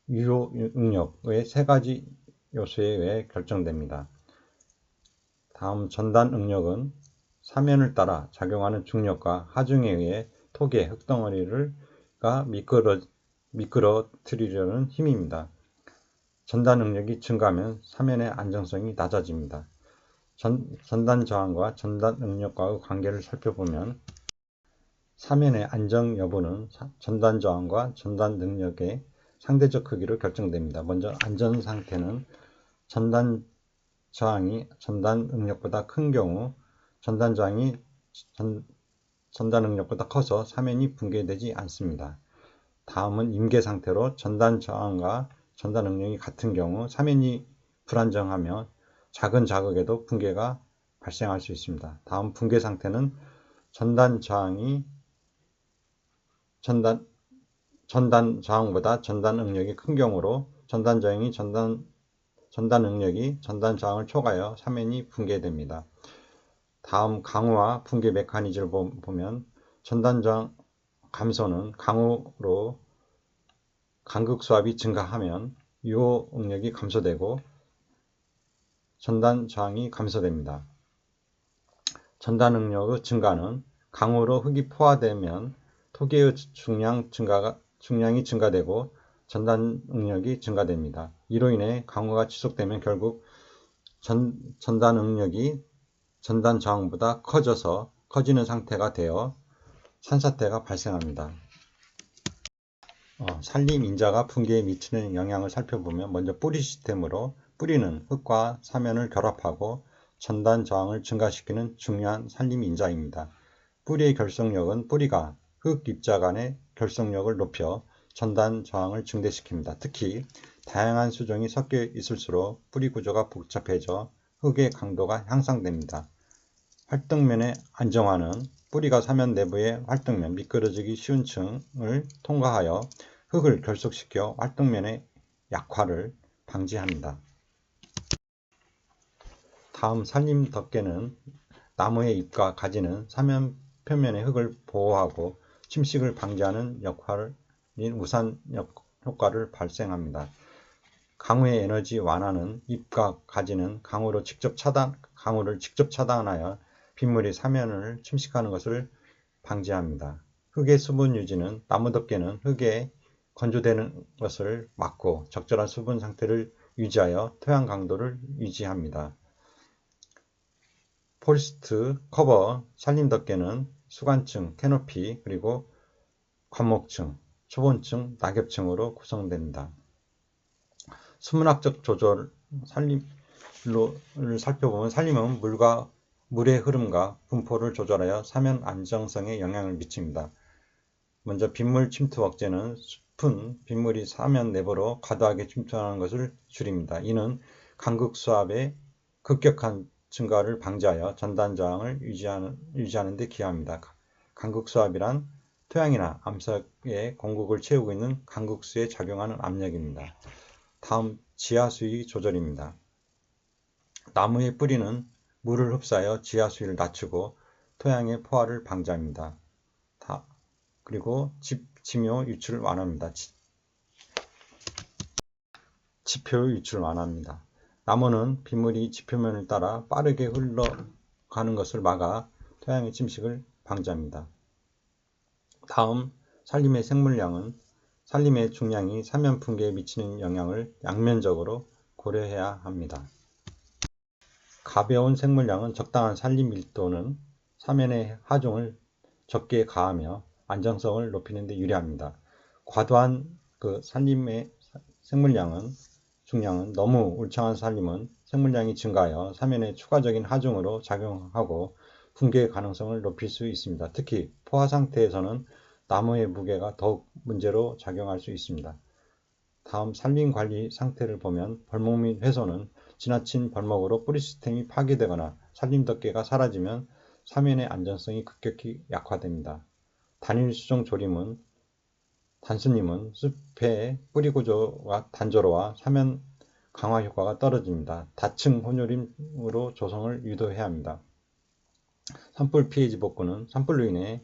유효 응력의 세 가지 요소에 의해 결정됩니다. 다음 전단 응력은 사면을 따라 작용하는 중력과 하중에 의해 토계, 흙덩어리가 미끄러뜨리려는 힘입니다. 전단 능력이 증가하면 사면의 안정성이 낮아집니다. 전단 저항과 전단 능력과의 관계를 살펴보면 사면의 안정 여부는 전단 저항과 전단 능력의 상대적 크기로 결정됩니다. 먼저 안전 상태는 전단 저항이 전단 능력보다 큰 경우 전단 저항이 전단 능력보다 커서 사면이 붕괴되지 않습니다. 다음은 임계 상태로 전단 저항과 전달 능력이 같은 경우 사면이 불안정하며 작은 자극에도 붕괴가 발생할 수 있습니다. 다음 붕괴 상태는 전단 저항보다 전단 응력이 큰 경우로 전단 응력이 전단 저항을 초과하여 사면이 붕괴됩니다. 다음 강우와 붕괴 메커니즘을 보면 전단 저항 감소는 강우로 간극 수압이 증가하면 유호 응력이 감소되고 전단 저항이 감소됩니다. 전단 응력의 증가는 강우로 흙이 포화되면 토기의 중량이 증가되고 전단 응력이 증가됩니다. 이로 인해 강우가 지속되면 결국 전단 응력이 전단 저항보다 커지는 상태가 되어 산사태가 발생합니다. 산림 인자가 붕괴에 미치는 영향을 살펴보면 먼저 뿌리 시스템으로 뿌리는 흙과 사면을 결합하고 전단 저항을 증가시키는 중요한 산림 인자입니다. 뿌리의 결속력은 뿌리가 흙 입자 간의 결속력을 높여 전단 저항을 증대시킵니다. 특히 다양한 수종이 섞여 있을수록 뿌리 구조가 복잡해져 흙의 강도가 향상됩니다. 활동면의 안정화는 뿌리가 사면 내부의 활동면, 미끄러지기 쉬운 층을 통과하여 흙을 결속시켜 활동면의 약화를 방지합니다. 다음 산림 덮개는 나무의 잎과 가지는 사면 표면의 흙을 보호하고 침식을 방지하는 역할인 우산 효과를 발생합니다. 강우의 에너지 완화는 잎과 가지는 강우를 직접 차단하여 빗물이 사면을 침식하는 것을 방지합니다. 흙의 수분 유지는 나무 덮개는 흙에 건조되는 것을 막고 적절한 수분 상태를 유지하여 토양 강도를 유지합니다. 포레스트 커버 산림 덮개는 수관층, 캐노피, 그리고 관목층, 초본층, 낙엽층으로 구성됩니다. 수문학적 조절 산림을 살펴보면 산림은 물의 흐름과 분포를 조절하여 사면 안정성에 영향을 미칩니다. 먼저 빗물 침투 억제는 숲은 빗물이 사면 내부로 과도하게 침투하는 것을 줄입니다. 이는 간극 수압의 급격한 증가를 방지하여 전단 저항을 유지하는 데 기여합니다. 간극 수압이란 토양이나 암석의 공급을 채우고 있는 간극수에 작용하는 압력입니다. 다음 지하수위 조절입니다. 나무의 뿌리는 물을 흡수하여 지하수위를 낮추고 토양의 포화를 방지합니다. 그리고 지표 유출을 완화합니다. 나무는 빗물이 지표면을 따라 빠르게 흘러가는 것을 막아 토양의 침식을 방지합니다. 다음 산림의 생물량은 산림의 중량이 사면 붕괴에 미치는 영향을 양면적으로 고려해야 합니다. 가벼운 생물량은 적당한 산림 밀도는 사면의 하중을 적게 가하며 안정성을 높이는 데 유리합니다. 과도한 산림의 중량은 너무 울창한 산림은 생물량이 증가하여 사면에 추가적인 하중으로 작용하고 붕괴의 가능성을 높일 수 있습니다. 특히 포화 상태에서는 나무의 무게가 더욱 문제로 작용할 수 있습니다. 다음 산림 관리 상태를 보면 벌목 및 훼손은 지나친 벌목으로 뿌리 시스템이 파괴되거나 산림 덮개가 사라지면 사면의 안전성이 급격히 약화됩니다. 단일 수종 단순님은 숲의 뿌리 구조가 단조로워 사면 강화 효과가 떨어집니다. 다층 혼요림으로 조성을 유도해야 합니다. 산불 피해지 복구는 산불로 인해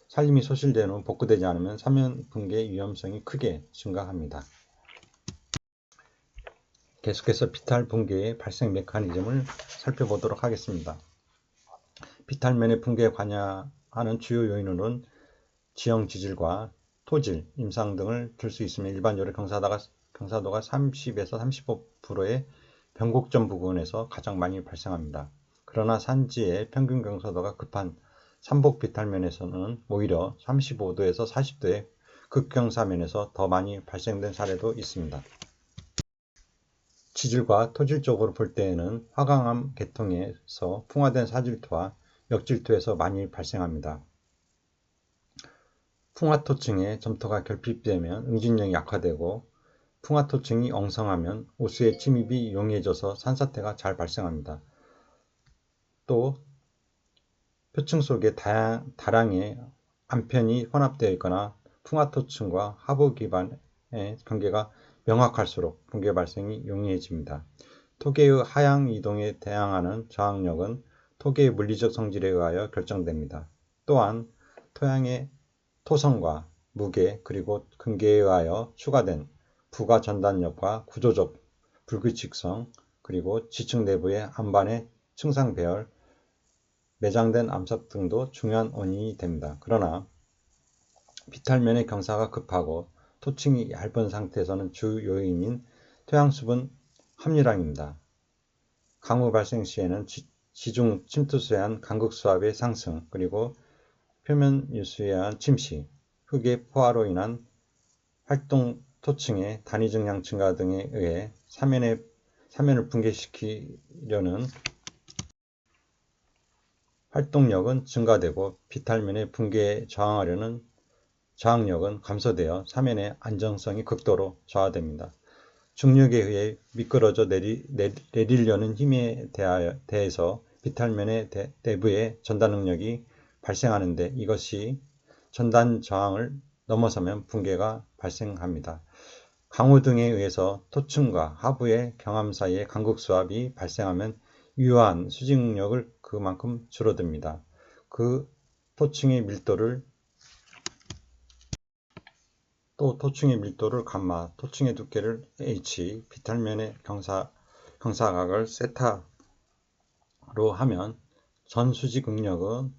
산림이 소실된 후 복구되지 않으면 사면 붕괴 위험성이 크게 증가합니다. 계속해서 비탈 붕괴의 발생 메커니즘을 살펴보도록 하겠습니다. 비탈면의 붕괴에 관여하는 주요 요인으로는 지형 지질과 토질, 임상 등을 들 수 있으며 일반적으로 경사도가 30에서 35%의 변곡점 부근에서 가장 많이 발생합니다. 그러나 산지의 평균 경사도가 급한 삼복 비탈면에서는 오히려 35도에서 40도의 극경사면에서 더 많이 발생된 사례도 있습니다. 지질과 토질 쪽으로 볼 때에는 화강암 계통에서 풍화된 사질토와 역질토에서 많이 발생합니다. 풍화토층에 점토가 결핍되면 응집력이 약화되고 풍화토층이 엉성하면 오수의 침입이 용이해져서 산사태가 잘 발생합니다. 또 표층 속에 다량의 암편이 혼합되어 있거나 풍화토층과 하부 기반의 경계가 명확할수록 붕괴 발생이 용이해집니다. 토계의 하향 이동에 대항하는 저항력은 토계의 물리적 성질에 의하여 결정됩니다. 또한 토양의 토성과 무게 그리고 근계에 의하여 추가된 부가 전단력과 구조적 불규칙성 그리고 지층 내부의 안반의 층상 배열, 매장된 암석 등도 중요한 원인이 됩니다. 그러나 비탈면의 경사가 급하고 토층이 얇은 상태에서는 주 요인인 토양수분 함유량입니다. 강우 발생 시에는 지중 침투수에 의한 간극수압의 상승 그리고 표면 유수에 의한 침시, 흙의 포화로 인한 활동 토층의 단위 증량 증가 등에 의해 사면을 붕괴시키려는 활동력은 증가되고 비탈면의 붕괴에 저항하려는 저항력은 감소되어 사면의 안정성이 극도로 저하됩니다. 중력에 의해 미끄러져 내리려는 힘에 대해서 비탈면의 내부의 전단 능력이 발생하는데 이것이 전단 저항을 넘어서면 붕괴가 발생합니다. 강우 등에 의해서 토층과 하부의 경암 사이에 간극수압이 발생하면 유효한 수직 능력을 그만큼 줄어듭니다. 그 토층의 밀도를 감마, 토층의 두께를 h, 비탈면의 경사각을 세타로 하면 전 수직 응력은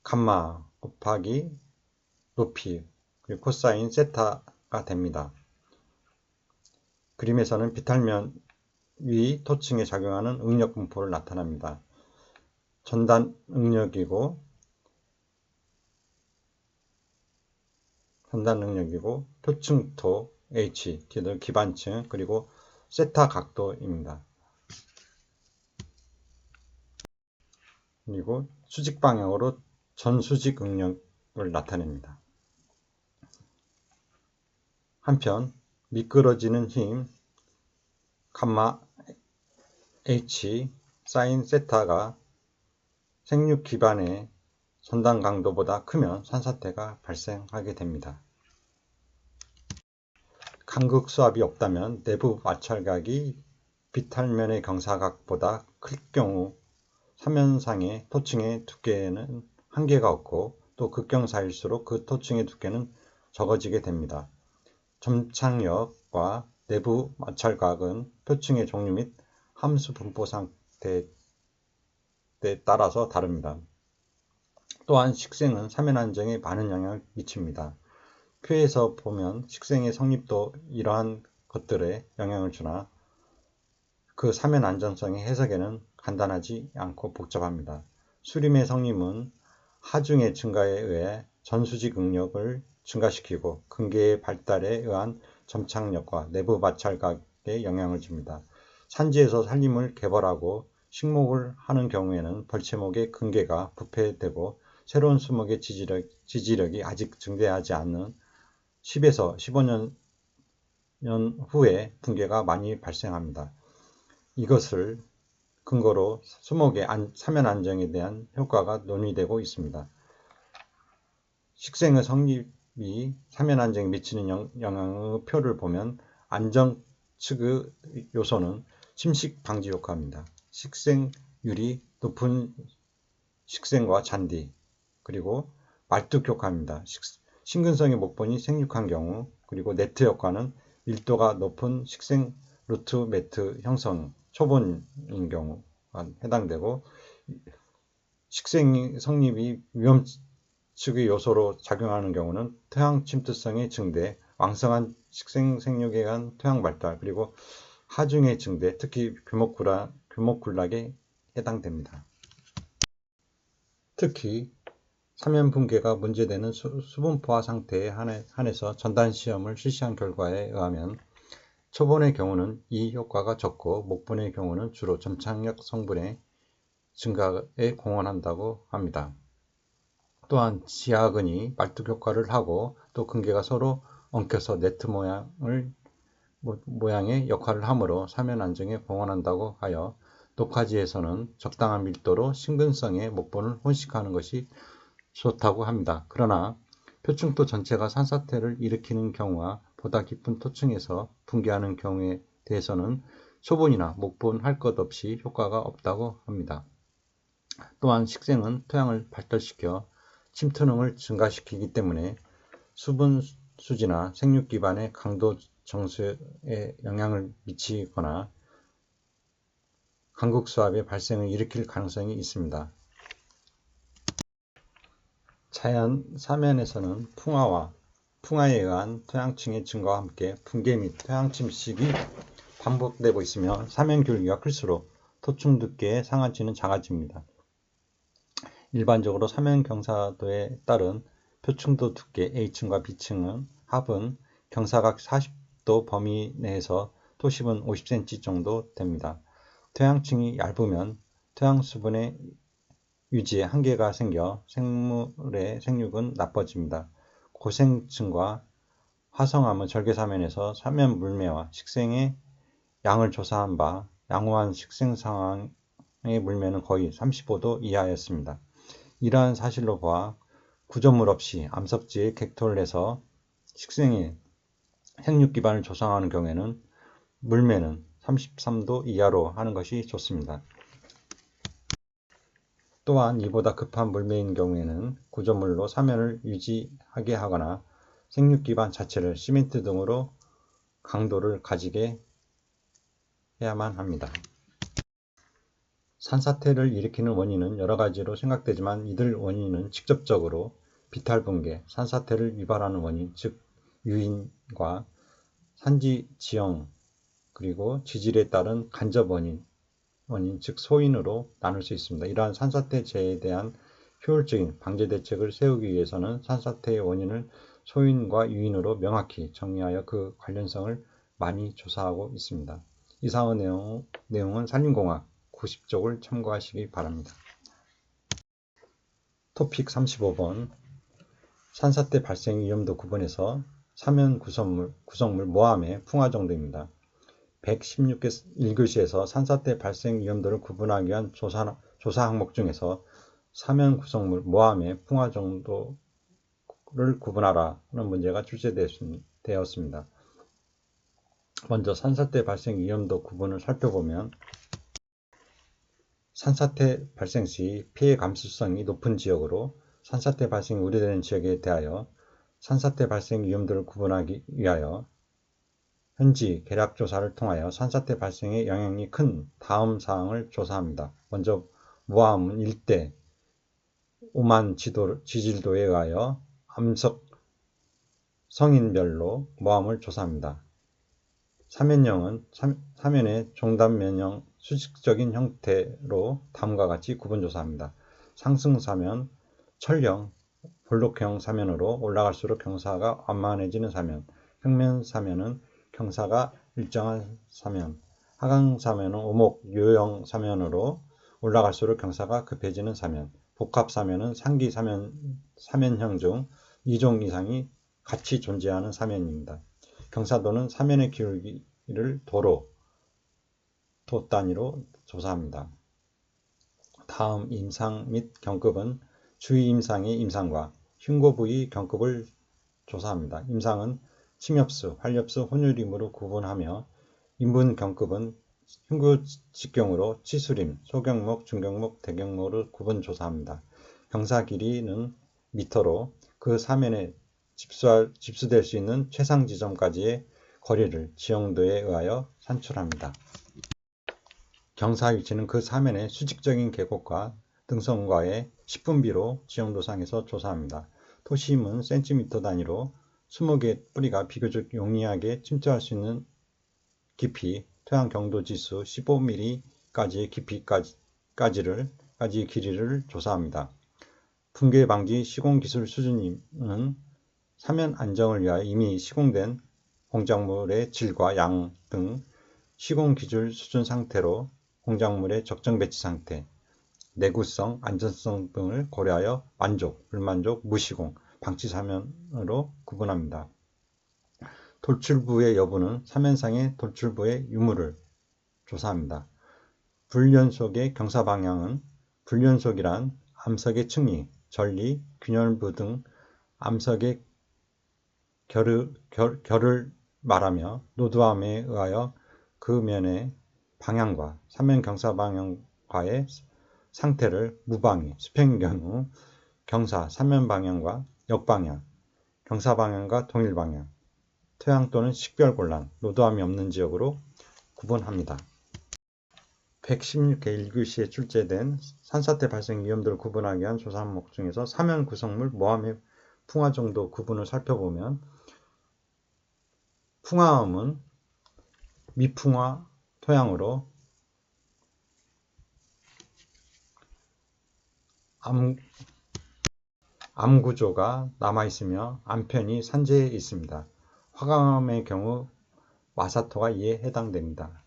감마 곱하기 높이 그리고 코사인 세타가 됩니다. 그림에서는 비탈면 위 토층에 작용하는 응력 분포를 나타납니다. 전단 응력이고 표층토 H, 기반층 그리고 세타 각도입니다. 그리고 수직 방향으로 전수직 응력을 나타냅니다. 한편 미끄러지는 힘 감마 H 사인 세타가 생육 기반의 전단 강도보다 크면 산사태가 발생하게 됩니다. 간극수압이 없다면 내부 마찰각이 비탈면의 경사각보다 클 경우 사면상의 토층의 두께에는 한계가 없고 또 극경사일수록 그 토층의 두께는 적어지게 됩니다. 점착력과 내부 마찰각은 표층의 종류 및 함수 분포 상태에 따라서 다릅니다. 또한 식생은 사면 안정에 많은 영향을 미칩니다. 표에서 보면 식생의 성립도 이러한 것들에 영향을 주나 그 사면 안정성의 해석에는 간단하지 않고 복잡합니다. 수림의 성립은 하중의 증가에 의해 전수직 응력을 증가시키고 근계의 발달에 의한 점착력과 내부 마찰각에 영향을 줍니다. 산지에서 산림을 개발하고 식목을 하는 경우에는 벌채목의 근계가 부패되고 새로운 수목의 지지력이 아직 증대하지 않는 10에서 15년 후에 붕괴가 많이 발생합니다. 이것을 근거로 수목의 사면 안정에 대한 효과가 논의되고 있습니다. 식생의 성립이 사면 안정에 미치는 영향의 표를 보면 안정 측의 요소는 침식 방지 효과입니다. 식생률이 높은 식생과 잔디 그리고 말뚝 효과입니다. 신근성의 목본이 생육한 경우 그리고 네트 효과는 밀도가 높은 식생 루트 매트 형성 초본인 경우가 해당되고 식생 성립이 위험 측의 요소로 작용하는 경우는 토양 침투성의 증대, 왕성한 식생 생육에 의한 토양 발달 그리고 하중의 증대, 특히 규목군락에 해당됩니다. 특히 사면 붕괴가 문제되는 수분 포화 상태에 한해서 전단 시험을 실시한 결과에 의하면 초본의 경우는 이 효과가 적고 목본의 경우는 주로 점착력 성분의 증가에 공헌한다고 합니다. 또한 지하근이 말뚝 효과를 하고 또 근계가 서로 엉켜서 네트 모양을 모양의 역할을 하므로 사면 안정에 공헌한다고 하여 녹화지에서는 적당한 밀도로 심근성의 목본을 혼식하는 것이 좋다고 합니다. 그러나 표층토 전체가 산사태를 일으키는 경우와 보다 깊은 토층에서 붕괴하는 경우에 대해서는 초본이나 목본 할 것 없이 효과가 없다고 합니다. 또한 식생은 토양을 발달시켜 침투능을 증가시키기 때문에 수분 수지나 생육 기반의 강도 정수에 영향을 미치거나 강극수압의 발생을 일으킬 가능성이 있습니다. 자연 사면에서는 풍화에 의한 토양층의 증가와 함께 붕괴 및 토양 침식이 반복되고 있으며 사면 기울기가 클수록 토층 두께의 상한치는 작아집니다. 일반적으로 사면 경사도에 따른 표층도 두께 A층과 B층은 합은 경사각 40도 범위 내에서 토십은 50cm 정도 됩니다. 토양층이 얇으면 토양 수분의 유지에 한계가 생겨 생물의 생육은 나빠집니다. 고생층과 화성암의 절개사면에서 사면 물매와 식생의 양을 조사한 바 양호한 식생 상황의 물매는 거의 35도 이하였습니다. 이러한 사실로 보아 구조물 없이 암석지에 객토를 해서 식생의 생육 기반을 조성하는 경우에는 물매는 33도 이하로 하는 것이 좋습니다. 또한 이보다 급한 물매인 경우에는 구조물로 사면을 유지하게 하거나 생육 기반 자체를 시멘트 등으로 강도를 가지게 해야만 합니다. 산사태를 일으키는 원인은 여러 가지로 생각되지만 이들 원인은 직접적으로 비탈 붕괴, 산사태를 유발하는 원인, 즉 유인과 산지 지형 그리고 지질에 따른 간접 원인, 즉 소인으로 나눌 수 있습니다. 이러한 산사태 재해에 대한 효율적인 방제 대책을 세우기 위해서는 산사태의 원인을 소인과 유인으로 명확히 정의하여 그 관련성을 많이 조사하고 있습니다. 이상의 내용은 산림공학 90쪽을 참고하시기 바랍니다. 토픽 35번 산사태 발생 위험도 구분해서 사면 구성물 모함의 풍화 정도입니다. 116교시에서 산사태 발생 위험도를 구분하기 위한 조사 항목 중에서 사면 구성물 모함의 풍화 정도를 구분하라는 문제가 출제되었습니다. 먼저 산사태 발생 위험도 구분을 살펴보면 산사태 발생 시 피해 감수성이 높은 지역으로 산사태 발생이 우려되는 지역에 대하여 산사태 발생 위험도를 구분하기 위하여 현지 계략 조사를 통하여 산사태 발생에 영향이 큰 다음 사항을 조사합니다. 먼저 모함은 일대 오만 지질도에 의하여 암석 성인별로 모함을 조사합니다. 사면형은 사면의 종단면형 수직적인 형태로 다음과 같이 구분조사합니다. 상승사면, 철형, 볼록형 사면으로 올라갈수록 경사가 완만해지는 사면, 평면사면은 경사가 일정한 사면, 하강사면은 오목 요형 사면으로 올라갈수록 경사가 급해지는 사면, 복합사면은 상기 사면형 중 2종 이상이 같이 존재하는 사면입니다. 경사도는 사면의 기울기를 도 단위로 조사합니다. 다음 임상 및 경급은 주위 임상의 임상과 흉고 부위 경급을 조사합니다. 임상은 침엽수, 활엽수, 혼유림으로 구분하며 인분 경급은 흉고 직경으로 치수림, 소경목, 중경목, 대경목으로 구분 조사합니다. 경사 길이는 미터로 그 사면에 집수될 수 있는 최상 지점까지의 거리를 지형도에 의하여 산출합니다. 경사 위치는 그 사면의 수직적인 계곡과 등성과의 10분비로 지형도상에서 조사합니다. 토심은 센티미터 단위로 20개의 뿌리가 비교적 용이하게 침투할 수 있는 깊이, 토양 경도 지수 15mm까지의 깊이까지의 길이를 조사합니다. 붕괴 방지 시공 기술 수준은 사면 안정을 위하여 이미 시공된 공작물의 질과 양 등 시공 기술 수준 상태로 공작물의 적정 배치 상태, 내구성, 안전성 등을 고려하여 만족, 불만족, 무시공, 방치 사면으로 구분합니다. 돌출부의 여부는 사면상의 돌출부의 유무를 조사합니다. 불연속의 경사방향은 불연속이란 암석의 층리, 전리, 균열부 등 암석의 결을 말하며 노드암에 의하여 그 면의 방향과 사면 경사방향과의 상태를 무방위, 수평인 경우 경사, 사면 방향과 역방향, 경사 방향과 동일 방향, 토양 또는 식별곤란, 노드암이 없는 지역으로 구분합니다. 116회 1교시에 출제된 산사태 발생 위험도를 구분하기 위한 조사 항목 중에서 사면 구성물, 모함의 풍화 정도 구분을 살펴보면 풍화음은 미풍화 토양으로 암구조가 남아있으며 암편이 산재에 있습니다. 화강암의 경우 마사토가 이에 해당됩니다.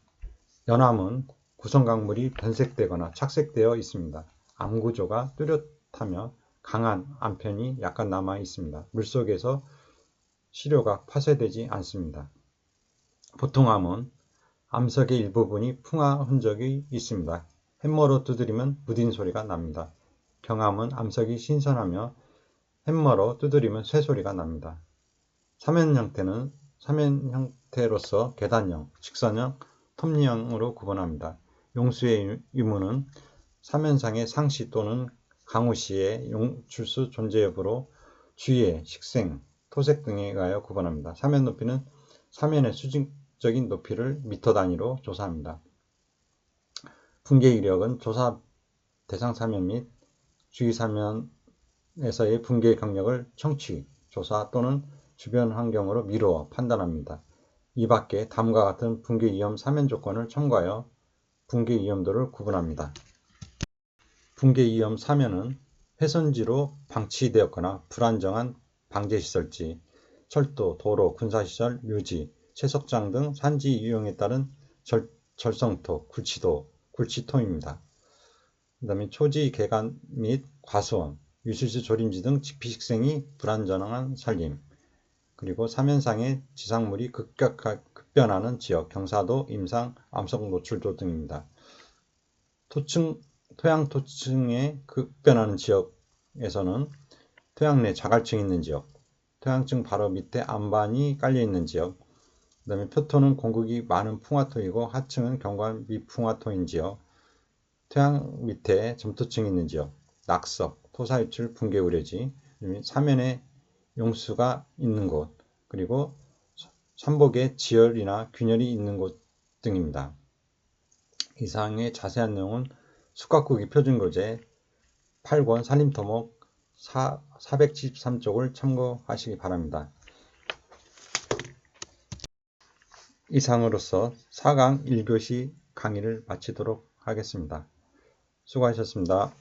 연암은 구성강물이 변색되거나 착색되어 있습니다. 암구조가 뚜렷하며 강한 암편이 약간 남아 있습니다. 물속에서 시료가 파쇄되지 않습니다. 보통암은 암석의 일부분이 풍화 흔적이 있습니다. 햄머로 두드리면 무딘 소리가 납니다. 경암은 암석이 신선하며 햄머로 두드리면 쇠소리가 납니다. 사면 형태로서 계단형, 직선형, 톱니형으로 구분합니다. 용수의 유무는 사면상의 상시 또는 강우시의 용출수 존재 여부로 주위의 식생, 토색 등에 의하여 구분합니다. 사면 높이는 사면의 수직적인 높이를 미터 단위로 조사합니다. 붕괴 이력은 조사 대상 사면 및 주위 사면에서의 붕괴 경력을 청취, 조사 또는 주변 환경으로 미루어 판단합니다. 이 밖에 다음과 같은 붕괴 위험 사면 조건을 첨가하여 붕괴 위험도를 구분합니다. 붕괴 위험 사면은 훼손지로 방치되었거나 불안정한 방제시설지, 철도, 도로, 군사시설, 묘지, 채석장 등 산지 이용에 따른 절성토, 굴치도, 굴치토입니다. 그 다음에 초지 개간 및 과수원, 유실수 조림지 등 지피식생이 불안정한 산림, 그리고 사면상의 지상물이 급변하는 지역, 경사도, 임상, 암석 노출도 등입니다. 토양 토층의 급변하는 지역에서는 토양 내 자갈층이 있는 지역, 토양층 바로 밑에 암반이 깔려 있는 지역, 그 다음에 표토는 공급이 많은 풍화토이고 하층은 경관 미풍화토인 지역, 토양 밑에 점토층이 있는 지역, 낙석, 토사유출 붕괴 우려지, 사면에 용수가 있는 곳, 그리고 삼복에 지열이나 균열이 있는 곳 등입니다. 이상의 자세한 내용은 숙각국이 표준고제 8권 산림토목 473쪽을 참고하시기 바랍니다. 이상으로서 4강 1교시 강의를 마치도록 하겠습니다. 수고하셨습니다.